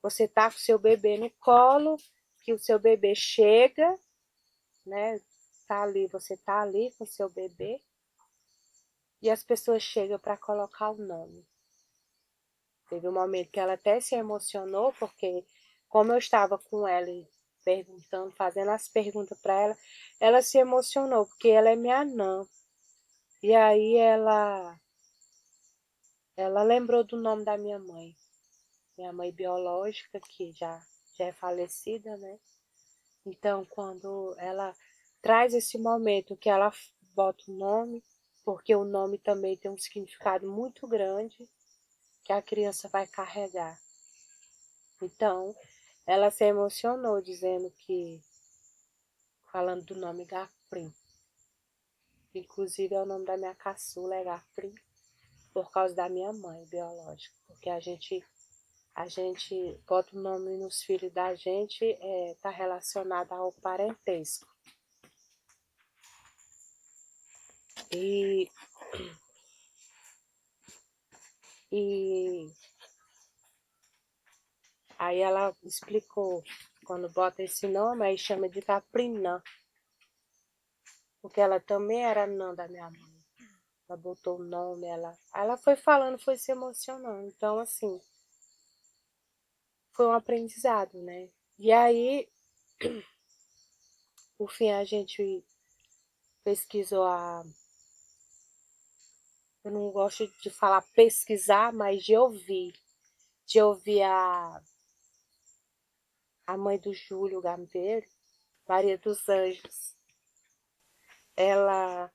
você está com o seu bebê no colo, que o seu bebê chega, né? Tá ali, você tá ali com o seu bebê, e as pessoas chegam para colocar o nome. Teve um momento que ela até se emocionou, porque como eu estava com ela e perguntando, fazendo as perguntas para ela, ela se emocionou, porque ela é minha anã. E aí ela lembrou do nome da minha mãe biológica, que já é falecida, né? Então, quando ela traz esse momento que ela bota o nome, porque o nome também tem um significado muito grande que a criança vai carregar. Então, ela se emocionou dizendo falando do nome Gafrim. Inclusive é o nome da minha caçula, é Gafrim, por causa da minha mãe biológica. Porque a gente bota o nome nos filhos da gente, está relacionado ao parentesco. E, e aí ela explicou, quando bota esse nome, aí chama de Caprinã, porque ela também era nã da minha mãe. Ela botou o nome, ela foi falando, foi se emocionando. Então, assim, foi um aprendizado, né? E aí, por fim, a gente pesquisou eu não gosto de falar pesquisar, mas de ouvir a mãe do Júlio Gameiro, Maria dos Anjos. Ela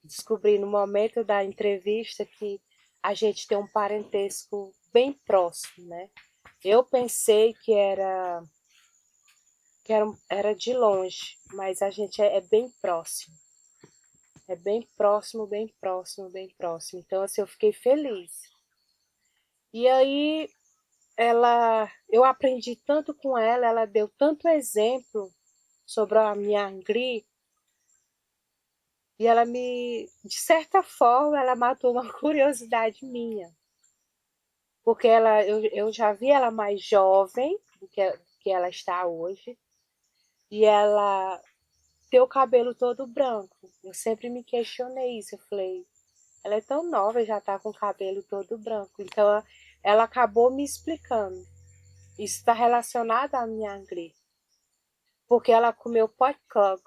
descobri no momento da entrevista que a gente tem um parentesco bem próximo, né? Eu pensei que era de longe, mas a gente é bem próximo. É bem próximo, bem próximo, bem próximo. Então, assim, eu fiquei feliz. E aí, eu aprendi tanto com ela deu tanto exemplo sobre a minha Angri, e ela de certa forma, ela matou uma curiosidade minha. Porque eu já vi ela mais jovem do que ela está hoje, e ela tem o cabelo todo branco. Eu sempre me questionei isso, eu falei, ela é tão nova e já está com o cabelo todo branco. Então, ela acabou me explicando. Isso está relacionado à minha Angri. Porque ela comeu potkog,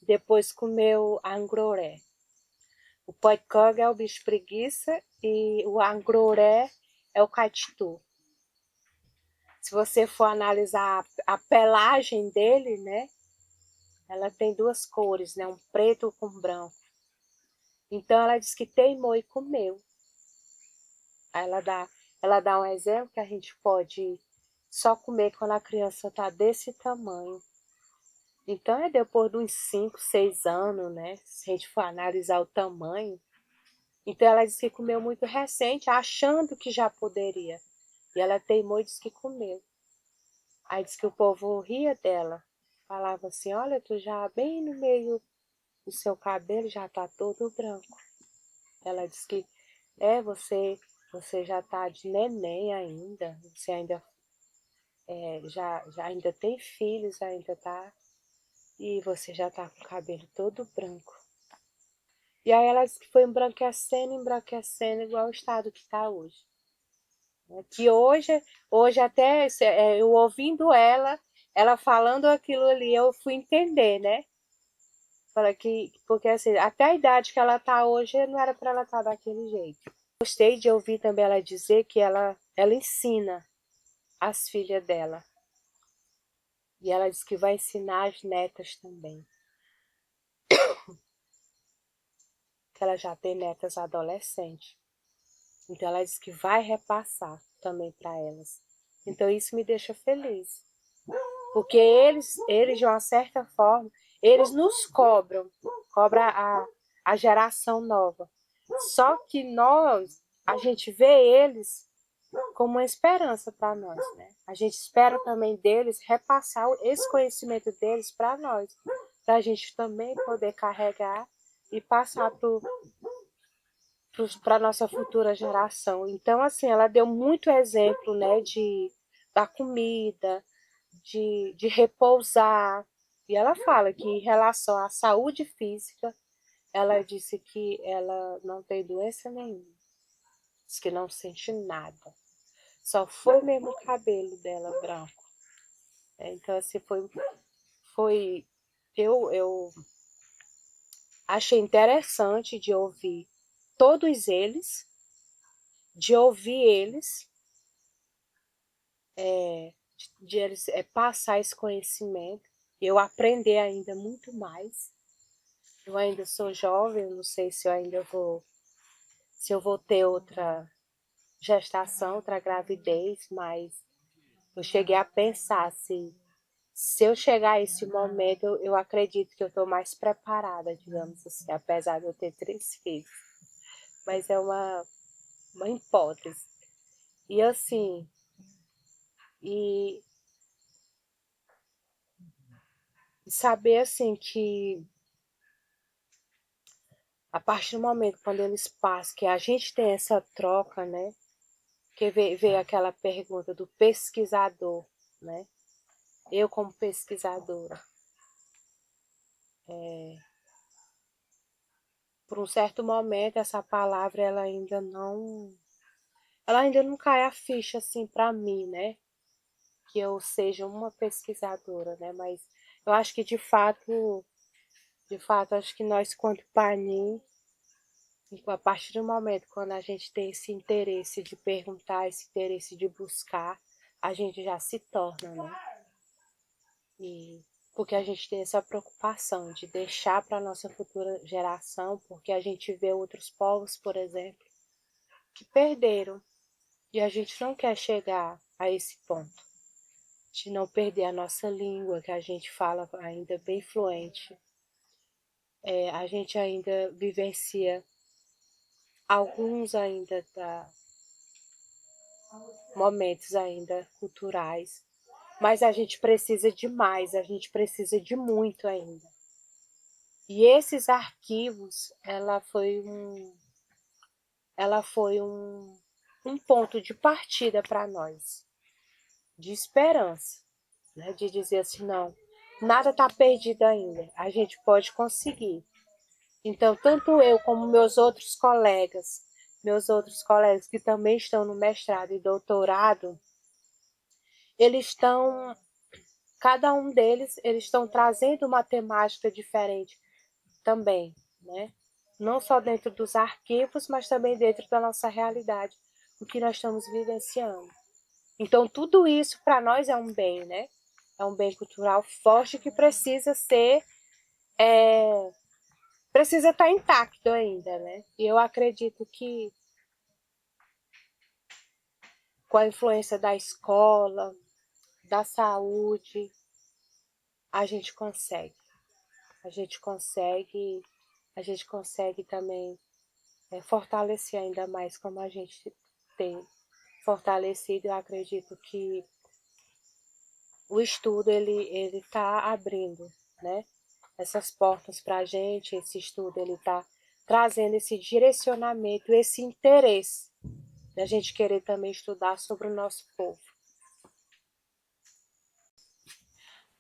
depois comeu angroré. O potkog é o bicho preguiça e o angroré é o catitu. Se você for analisar a pelagem dele, né? Ela tem duas cores, né? Um preto com branco. Então ela diz que teimou e comeu. Aí ela dá um exemplo que a gente pode só comer quando a criança está desse tamanho. Então é depois de uns 5, 6 anos, né? Se a gente for analisar o tamanho. Então ela disse que comeu muito recente, achando que já poderia. E ela teimou e disse que comeu. Aí disse que o povo ria dela. Falava assim, olha, tu já bem no meio do seu cabelo já tá todo branco. Ela disse que você já tá de neném ainda, você ainda já ainda tem filhos, ainda tá, e você já tá com o cabelo todo branco. E aí ela disse que foi embranquecendo, igual o estado que tá hoje. Que hoje até eu ouvindo ela falando aquilo ali, eu fui entender, né? Porque assim, até a idade que ela tá hoje, não era para ela estar daquele jeito. Gostei de ouvir também ela dizer que ela ensina as filhas dela. E ela diz que vai ensinar as netas também. Que ela já tem netas adolescentes. Então ela diz que vai repassar também para elas. Então isso me deixa feliz. Porque eles de uma certa forma, eles nos cobra a geração nova. Só que a gente vê eles como uma esperança para nós, né? A gente espera também deles repassar esse conhecimento deles para nós, para a gente também poder carregar e passar para a nossa futura geração. Então, assim, ela deu muito exemplo, né, da comida, de repousar. E ela fala que em relação à saúde física, ela disse que ela não tem doença nenhuma. Diz que não sente nada. Só foi mesmo o cabelo dela branco. Então, assim, foi eu achei interessante de ouvir todos eles, de ouvir eles, de eles passar esse conhecimento, eu aprender ainda muito mais. Eu ainda sou jovem, eu não sei se eu vou ter outra gestação, outra gravidez, mas eu cheguei a pensar se eu chegar a esse momento, eu acredito que eu estou mais preparada, digamos assim, apesar de eu ter 3 filhos. Mas é uma hipótese. E assim, e saber assim que a partir do momento quando eles passam, que a gente tem essa troca, né? Que veio aquela pergunta do pesquisador, né? Eu como pesquisadora, por um certo momento essa palavra ela ainda não cai a ficha assim para mim, né? Que eu seja uma pesquisadora, né? Mas eu acho que de fato, acho que nós quanto panim, a partir do momento quando a gente tem esse interesse de perguntar, esse interesse de buscar, a gente já se torna, né? E porque a gente tem essa preocupação de deixar para a nossa futura geração, porque a gente vê outros povos, por exemplo, que perderam, e a gente não quer chegar a esse ponto, de não perder a nossa língua, que a gente fala ainda bem fluente. A gente ainda vivencia alguns ainda momentos ainda culturais, mas a gente precisa de mais, a gente precisa de muito ainda. E esses arquivos, ela foi um ponto de partida para nós, de esperança, né? De dizer assim, não, nada está perdido ainda, a gente pode conseguir. Então, tanto eu como meus outros colegas que também estão no mestrado e doutorado, eles estão, cada um deles, eles estão trazendo uma temática diferente também, né? Não só dentro dos arquivos, mas também dentro da nossa realidade, o que nós estamos vivenciando. Então, tudo isso para nós é um bem, né? É um bem cultural forte que precisa ser, precisa estar intacto ainda, né? E eu acredito que com a influência da escola, da saúde, a gente consegue. A gente consegue, a gente consegue também fortalecer ainda mais como a gente tem fortalecido. Eu acredito que o estudo ele está abrindo, né, essas portas para a gente. Esse estudo ele está trazendo esse direcionamento, esse interesse da gente querer também estudar sobre o nosso povo.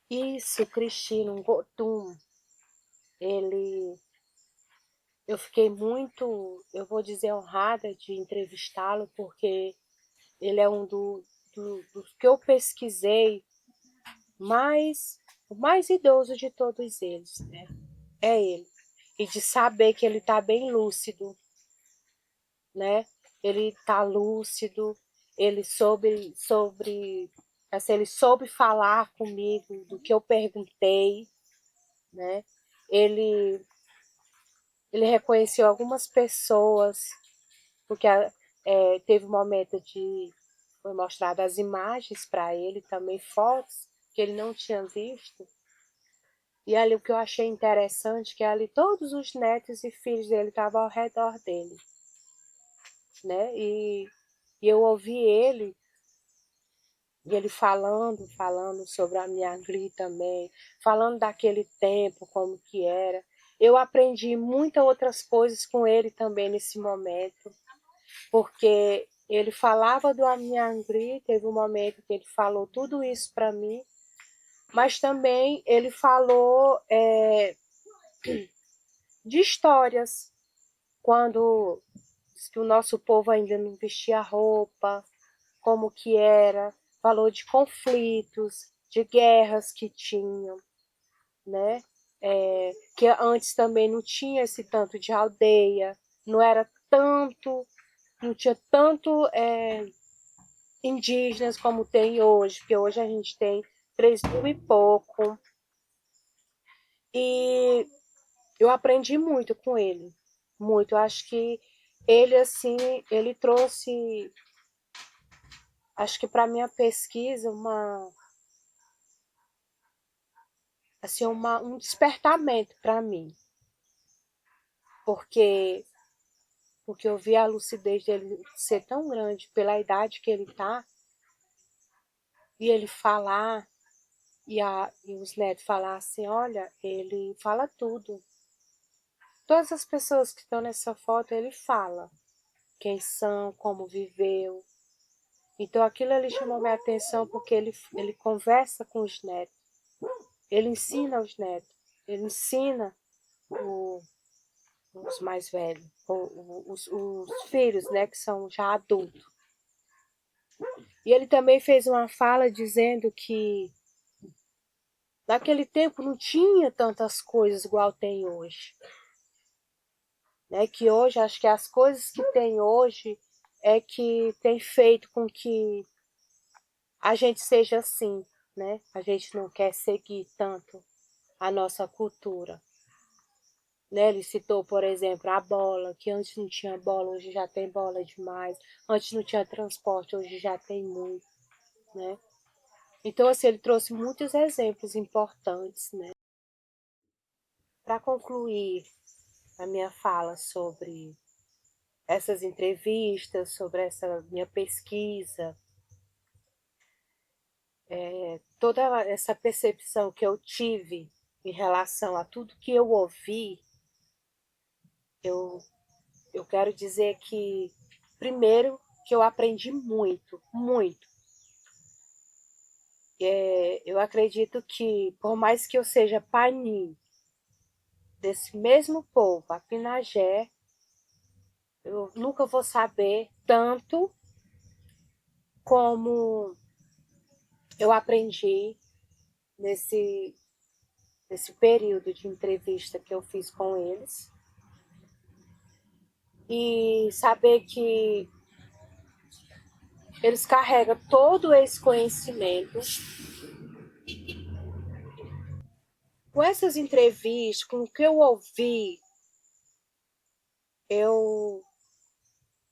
Isso, Cristino Gotum, eu fiquei muito, eu vou dizer, honrada de entrevistá-lo, porque ele é um dos que eu pesquisei o mais idoso de todos eles, né? É ele. E de saber que ele está bem lúcido, né? Ele está lúcido, ele assim, ele soube falar comigo do que eu perguntei, né? Ele, ele reconheceu algumas pessoas, porque teve um momento de foi mostrado as imagens para ele, também fotos que ele não tinha visto. E ali o que eu achei interessante, que ali todos os netos e filhos dele estavam ao redor dele, né? E eu ouvi ele falando sobre a minha Angli também, falando daquele tempo, como que era. Eu aprendi muitas outras coisas com ele também nesse momento, porque ele falava do Amiangri, teve um momento que ele falou tudo isso para mim, mas também ele falou de histórias, quando que o nosso povo ainda não vestia roupa, como que era, falou de conflitos, de guerras que tinham, né? Que antes também não tinha esse tanto de aldeia, não era tanto, não tinha tanto indígenas como tem hoje, porque hoje a gente tem 3.000 e pouco. E eu aprendi muito com ele, muito. Eu acho que ele, assim, ele trouxe, acho que para minha pesquisa, assim, um despertamento para mim, porque eu vi a lucidez dele ser tão grande pela idade que ele tá, e ele falar, e os netos falar assim, olha, ele fala tudo. Todas as pessoas que estão nessa foto, ele fala quem são, como viveu. Então aquilo ali chamou minha atenção, porque ele conversa com os netos, ele ensina os netos, ele ensina os mais velhos, os filhos, né, que são já adultos. E ele também fez uma fala dizendo que naquele tempo não tinha tantas coisas igual tem hoje, né? Que hoje, acho que as coisas que tem hoje é que tem feito com que a gente seja assim, né? A gente não quer seguir tanto a nossa cultura. Né? Ele citou, por exemplo, a bola, que antes não tinha bola, hoje já tem bola demais. Antes não tinha transporte, hoje já tem muito, né? Então, assim, ele trouxe muitos exemplos importantes, né? Para concluir a minha fala sobre essas entrevistas, sobre essa minha pesquisa, toda essa percepção que eu tive em relação a tudo que eu ouvi, eu, eu quero dizer que, primeiro, que eu aprendi muito, muito. Eu acredito que, por mais que eu seja panim desse mesmo povo, a Pinagé, eu nunca vou saber tanto como eu aprendi nesse, nesse período de entrevista que eu fiz com eles. E saber que eles carregam todo esse conhecimento. Com essas entrevistas, com o que eu ouvi, eu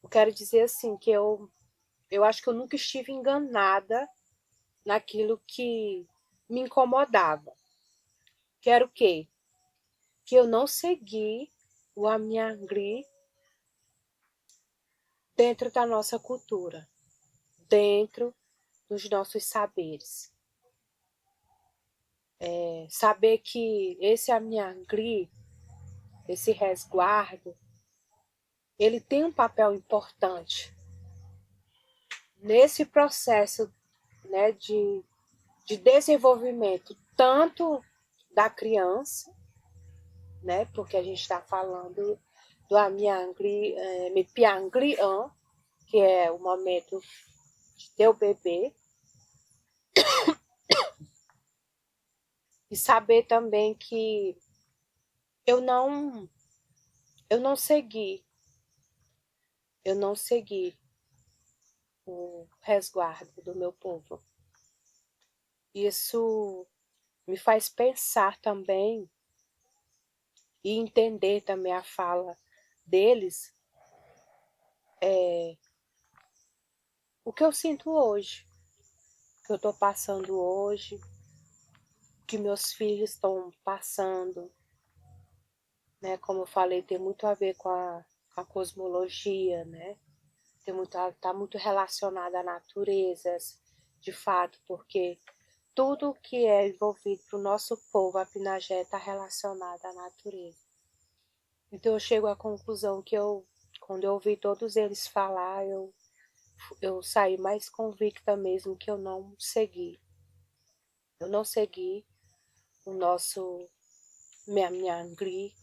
quero dizer assim, que eu acho que eu nunca estive enganada naquilo que me incomodava. Que era o quê? Que eu não segui o Amiangri dentro da nossa cultura, dentro dos nossos saberes. Saber que esse Amiangri, esse resguardo, ele tem um papel importante nesse processo, né, de desenvolvimento, tanto da criança, né, porque a gente está falando do Amiangri, Mepiangrian, que é o momento de ter o bebê, e saber também que eu não eu não segui, eu não segui o resguardo do meu povo. Isso me faz pensar também e entender também a fala deles, o que eu sinto hoje, o que eu estou passando hoje, o que meus filhos estão passando, né? Como eu falei, tem muito a ver com a cosmologia, né? Está muito relacionado à natureza, de fato, porque tudo que é envolvido para o nosso povo, a Pinagé, está relacionado à natureza. Então eu chego à conclusão que quando eu ouvi todos eles falar, eu saí mais convicta mesmo que eu não segui. Eu não segui o nosso Mepiangri,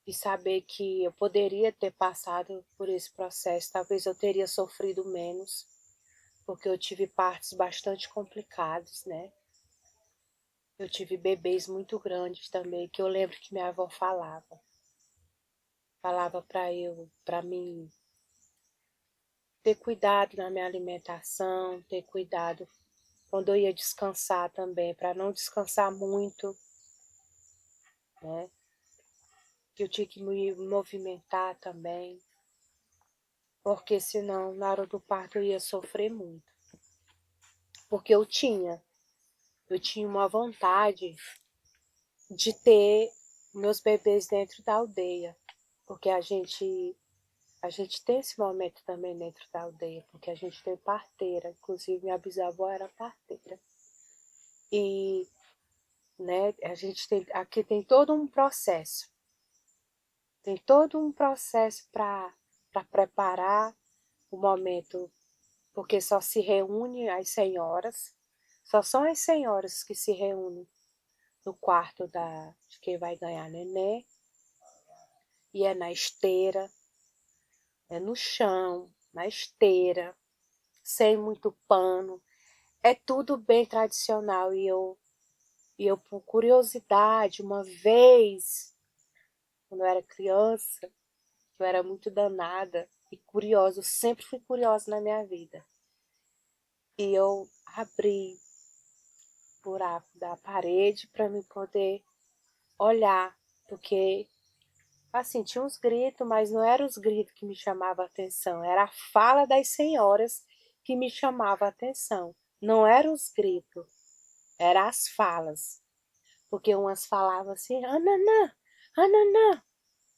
e saber que eu poderia ter passado por esse processo, talvez eu teria sofrido menos, porque eu tive partos bastante complicados, né? Eu tive bebês muito grandes também, que eu lembro que minha avó falava. Falava para mim ter cuidado na minha alimentação, ter cuidado quando eu ia descansar também, para não descansar muito, né? Que eu tinha que me movimentar também, porque senão na hora do parto eu ia sofrer muito. Porque eu tinha uma vontade de ter meus bebês dentro da aldeia, porque a gente tem esse momento também dentro da aldeia, porque a gente tem parteira, inclusive minha bisavó era parteira. E, né, a gente tem, aqui tem todo um processo. Tem todo um processo para preparar o momento, porque só se reúne as senhoras, só são as senhoras que se reúnem no quarto de quem vai ganhar neném, e é na esteira, é no chão, na esteira, sem muito pano, é tudo bem tradicional. E eu por curiosidade, uma vez, quando eu era criança, eu era muito danada e curiosa, eu sempre fui curiosa na minha vida. E eu abri buraco da parede para me poder olhar, porque assim, tinha uns gritos, mas não eram os gritos que me chamavam a atenção, era a fala das senhoras que me chamava a atenção. Não eram os gritos, eram as falas. Porque umas falavam assim, Ananã, Ananã.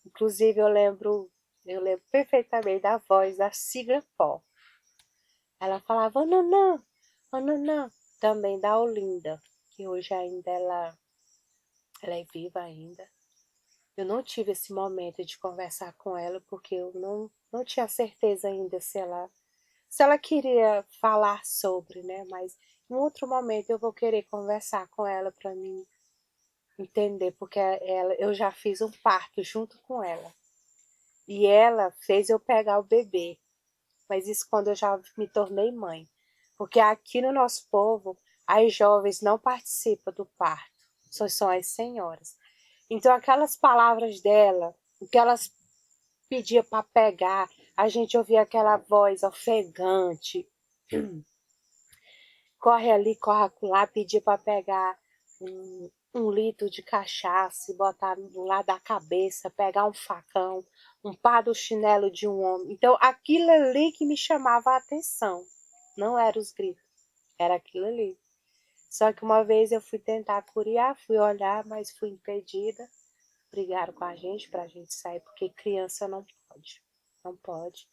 Inclusive eu lembro perfeitamente da voz da Sigra Pó. Ela falava Ananã, Ananã. Também da Olinda, que hoje ainda ela é viva ainda. Eu não tive esse momento de conversar com ela, porque eu não tinha certeza ainda se ela queria falar sobre, né? Mas em outro momento eu vou querer conversar com ela para mim entender, porque eu já fiz um parto junto com ela. E ela fez eu pegar o bebê, mas isso quando eu já me tornei mãe. Porque aqui no nosso povo, as jovens não participam do parto, só são as senhoras. Então aquelas palavras dela, o que elas pediam para pegar, a gente ouvia aquela voz ofegante, corre ali, corre lá, pedir para pegar um litro de cachaça e botar do lado da cabeça, pegar um facão, um par do chinelo de um homem. Então, aquilo ali que me chamava a atenção. Não eram os gritos, era aquilo ali. Só que uma vez eu fui tentar curiar, fui olhar, mas fui impedida. Brigaram com a gente para a gente sair, porque criança não pode. Não pode.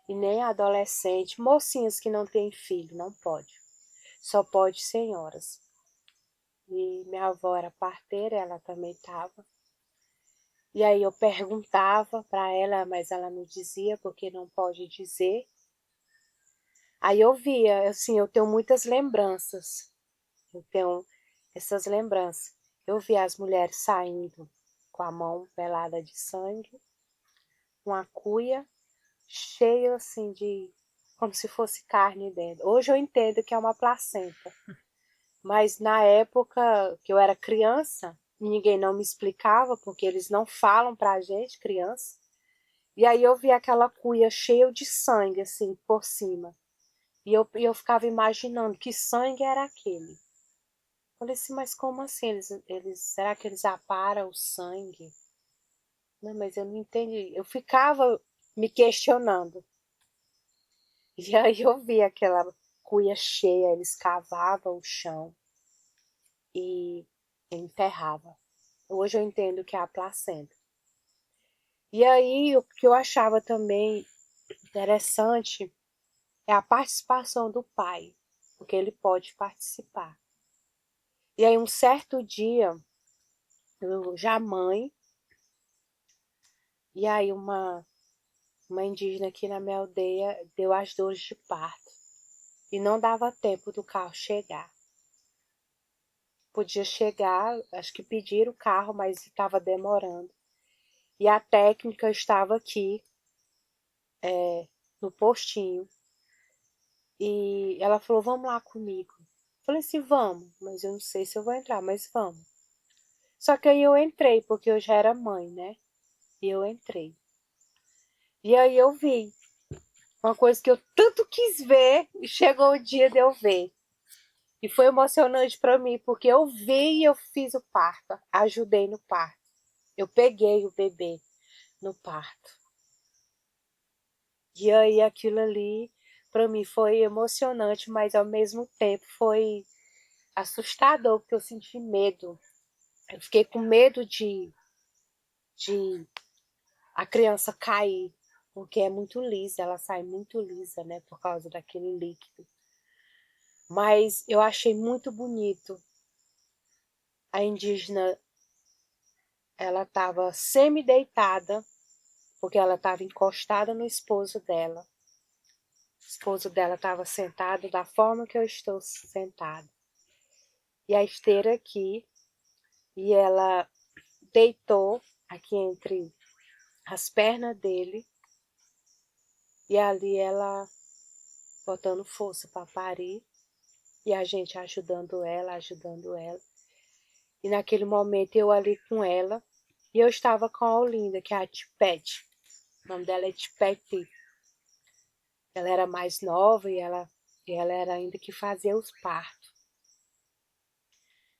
E nem adolescente, mocinhas que não têm filho, não pode. Só pode senhoras. E minha avó era parteira, ela também estava. E aí eu perguntava para ela, mas ela não dizia, porque não pode dizer. Aí eu via, assim, eu tenho muitas lembranças. Eu tenho essas lembranças. Eu via as mulheres saindo com a mão pelada de sangue, com a cuia cheia assim de, como se fosse carne dentro. Hoje eu entendo que é uma placenta. Mas na época que eu era criança, ninguém não me explicava, porque eles não falam pra gente, criança. E aí eu vi aquela cuia cheia de sangue, assim, por cima. E eu ficava imaginando que sangue era aquele. Falei assim, mas como assim? Será que eles aparam o sangue? Não, mas eu não entendi. Eu ficava me questionando. E aí eu vi aquela cuia cheia, eles cavavam o chão e enterrava. Hoje eu entendo que é a placenta. E aí o que eu achava também interessante é a participação do pai, porque ele pode participar. E aí um certo dia, eu já mãe, e aí uma indígena aqui na minha aldeia deu as dores de parto. E não dava tempo do carro chegar. Podia chegar, acho que pediram o carro, mas estava demorando. E a técnica estava aqui, no postinho. E ela falou, vamos lá comigo. Falei assim, vamos, mas eu não sei se eu vou entrar, mas vamos. Só que aí eu entrei, porque eu já era mãe, né? E eu entrei. E aí eu vi uma coisa que eu tanto quis ver, e chegou o dia de eu ver. E foi emocionante para mim, porque eu vi e eu fiz o parto, ajudei no parto. Eu peguei o bebê no parto. E aí aquilo ali, para mim, foi emocionante, mas ao mesmo tempo foi assustador, porque eu senti medo. Eu fiquei com medo de a criança cair, porque é muito lisa, ela sai muito lisa, né, por causa daquele líquido. Mas eu achei muito bonito. A indígena, ela estava semi-deitada, porque ela estava encostada no esposo dela. O esposo dela estava sentado da forma que eu estou sentada. E a esteira aqui, e ela deitou aqui entre as pernas dele, e ali ela botando força para parir, e a gente ajudando ela, ajudando ela. E naquele momento eu ali com ela, e eu estava com a Olinda, que é a Tipete. O nome dela é Tipete. Ela era mais nova e ela era ainda que fazia os partos.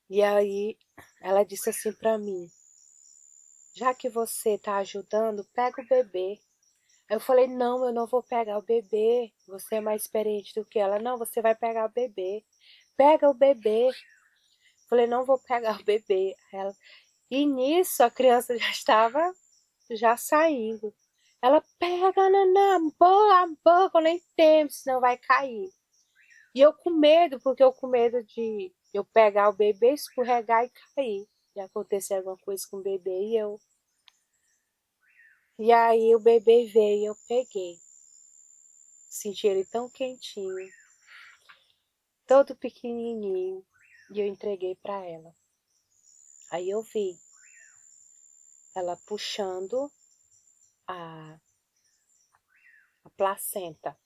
E aí ela disse assim para mim: já que você está ajudando, pega o bebê. Aí eu falei: não, eu não vou pegar o bebê. Você é mais experiente do que ela. Não, você vai pegar o bebê. Pega o bebê. Eu falei: não vou pegar o bebê. Ela... E nisso a criança já estava saindo. Ela pega, Naná, boa, boa, nem tempo, senão vai cair. E eu com medo, porque eu com medo de eu pegar o bebê, escorregar e cair. E acontecer alguma coisa com o bebê e eu. E aí o bebê veio e eu peguei. Senti ele tão quentinho, todo pequenininho, e eu entreguei para ela. Aí eu vi ela puxando a, a placenta.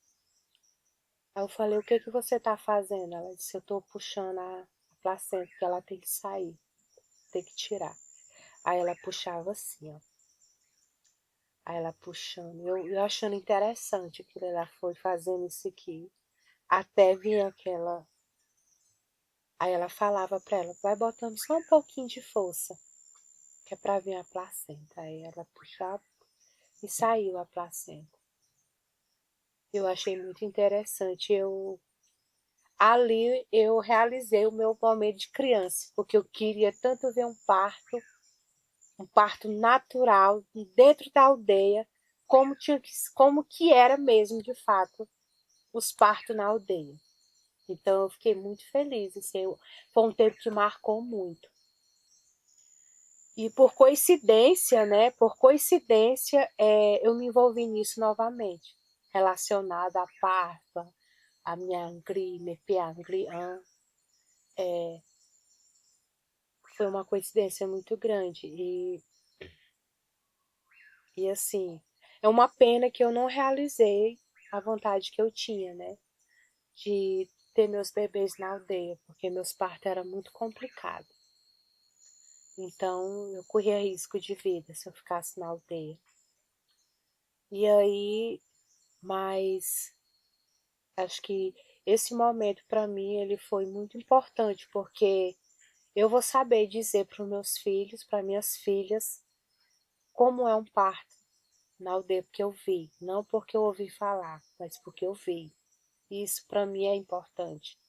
Aí eu falei: o que que você tá fazendo? Ela disse: eu tô puxando a placenta, que ela tem que sair, tem que tirar. Aí ela puxava assim, ó. Aí ela puxando, eu achando interessante que ela foi fazendo isso aqui, até vir aquela. Aí ela falava para ela: vai botando só um pouquinho de força, que é para vir a placenta. Aí ela puxava e saiu a placenta. Eu achei muito interessante. Ali eu realizei o meu momento de criança, porque eu queria tanto ver um parto natural dentro da aldeia, como que era mesmo de fato os partos na aldeia. Então eu fiquei muito feliz, assim, foi um tempo que marcou muito. E por coincidência, né? Por coincidência, eu me envolvi nisso novamente, relacionado à parto, a minha angri, me piangri, foi uma coincidência muito grande. E assim, é uma pena que eu não realizei a vontade que eu tinha, né? De ter meus bebês na aldeia, porque meus partos eram muito complicados. Então, eu corria risco de vida se eu ficasse na aldeia. E aí, mas acho que esse momento para mim ele foi muito importante, porque eu vou saber dizer para os meus filhos, para minhas filhas, como é um parto na aldeia, porque eu vi, não porque eu ouvi falar, mas porque eu vi. Isso para mim é importante.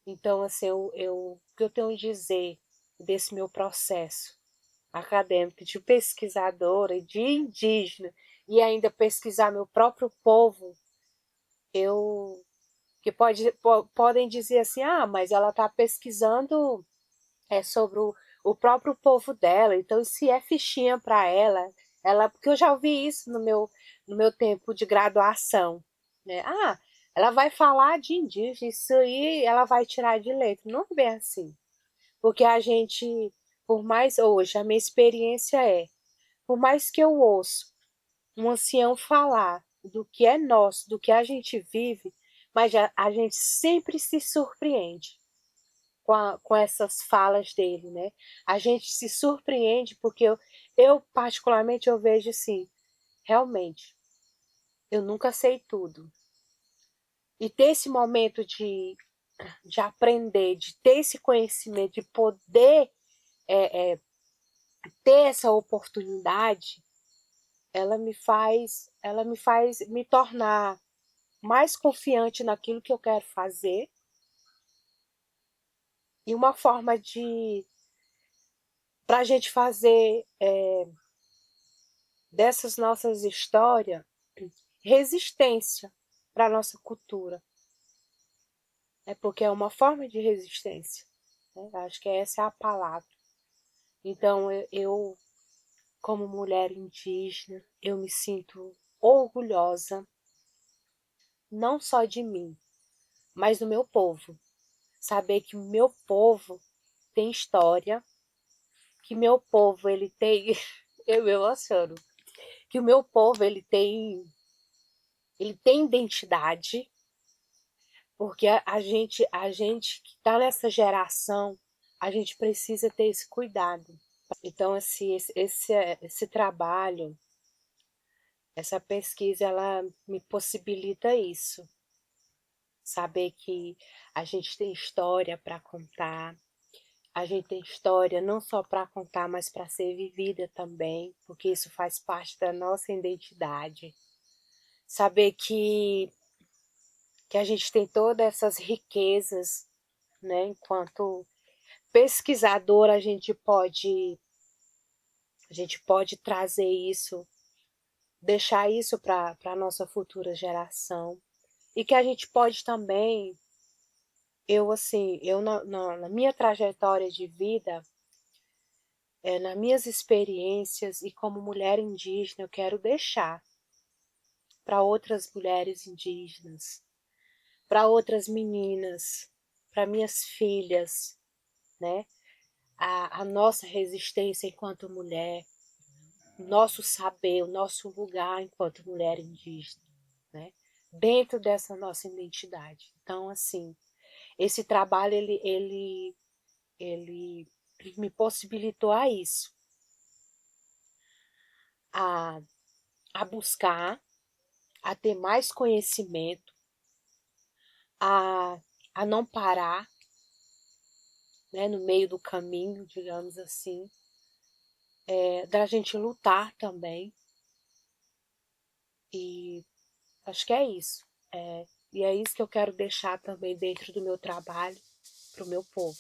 Então, assim, o que eu tenho a dizer desse meu processo acadêmico de pesquisadora, de indígena, e ainda pesquisar meu próprio povo, eu que podem dizer assim: ah, mas ela está pesquisando sobre o próprio povo dela, então se é fichinha para ela, porque eu já ouvi isso no meu tempo de graduação, né? Ah, ela vai falar de indígena, isso aí ela vai tirar de letra. Não é bem assim, porque a gente, por mais hoje, a minha experiência por mais que eu ouço um ancião falar do que é nosso, do que a gente vive, mas a gente sempre se surpreende com essas falas dele, né? A gente se surpreende porque eu particularmente, eu vejo assim, realmente, eu nunca sei tudo. E ter esse momento de aprender, de ter esse conhecimento, de poder ter essa oportunidade, ela me faz me tornar mais confiante naquilo que eu quero fazer. E uma forma de para a gente fazer dessas nossas histórias resistência para a nossa cultura. É porque é uma forma de resistência. Né? Acho que essa é a palavra. Então, como mulher indígena, eu me sinto orgulhosa, não só de mim, mas do meu povo. Saber que o meu povo tem história, que meu povo ele tem, eu me emociono, que o meu povo ele tem identidade, porque a gente que está nessa geração, a gente precisa ter esse cuidado. Então, assim, esse trabalho, essa pesquisa, ela me possibilita isso. Saber que a gente tem história para contar, A gente tem história não só para contar, mas para ser vivida também, porque isso faz parte da nossa identidade. Saber que a gente tem todas essas riquezas, né? Enquanto pesquisador, a gente pode trazer isso, deixar isso para a nossa futura geração. E que a gente pode também, na minha trajetória de vida, nas minhas experiências e como mulher indígena, eu quero deixar para outras mulheres indígenas, para outras meninas, para minhas filhas, né? A nossa resistência enquanto mulher, o nosso saber, o nosso lugar enquanto mulher indígena, né? Dentro dessa nossa identidade. Então, assim, esse trabalho, ele me possibilitou a isso, a, a buscar, a ter mais conhecimento, a, a não parar, né, no meio do caminho, digamos assim, da gente lutar também. E acho que é isso. E é isso que eu quero deixar também dentro do meu trabalho para o meu povo.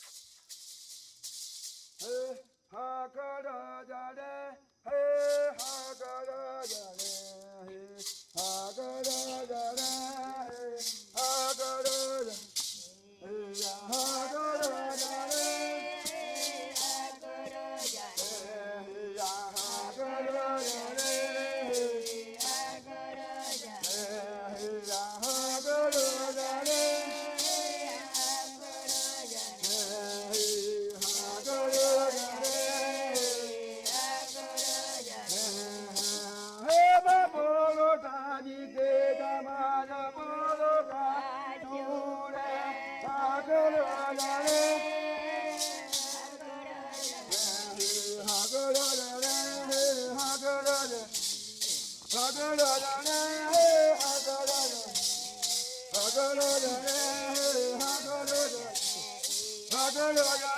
Hagara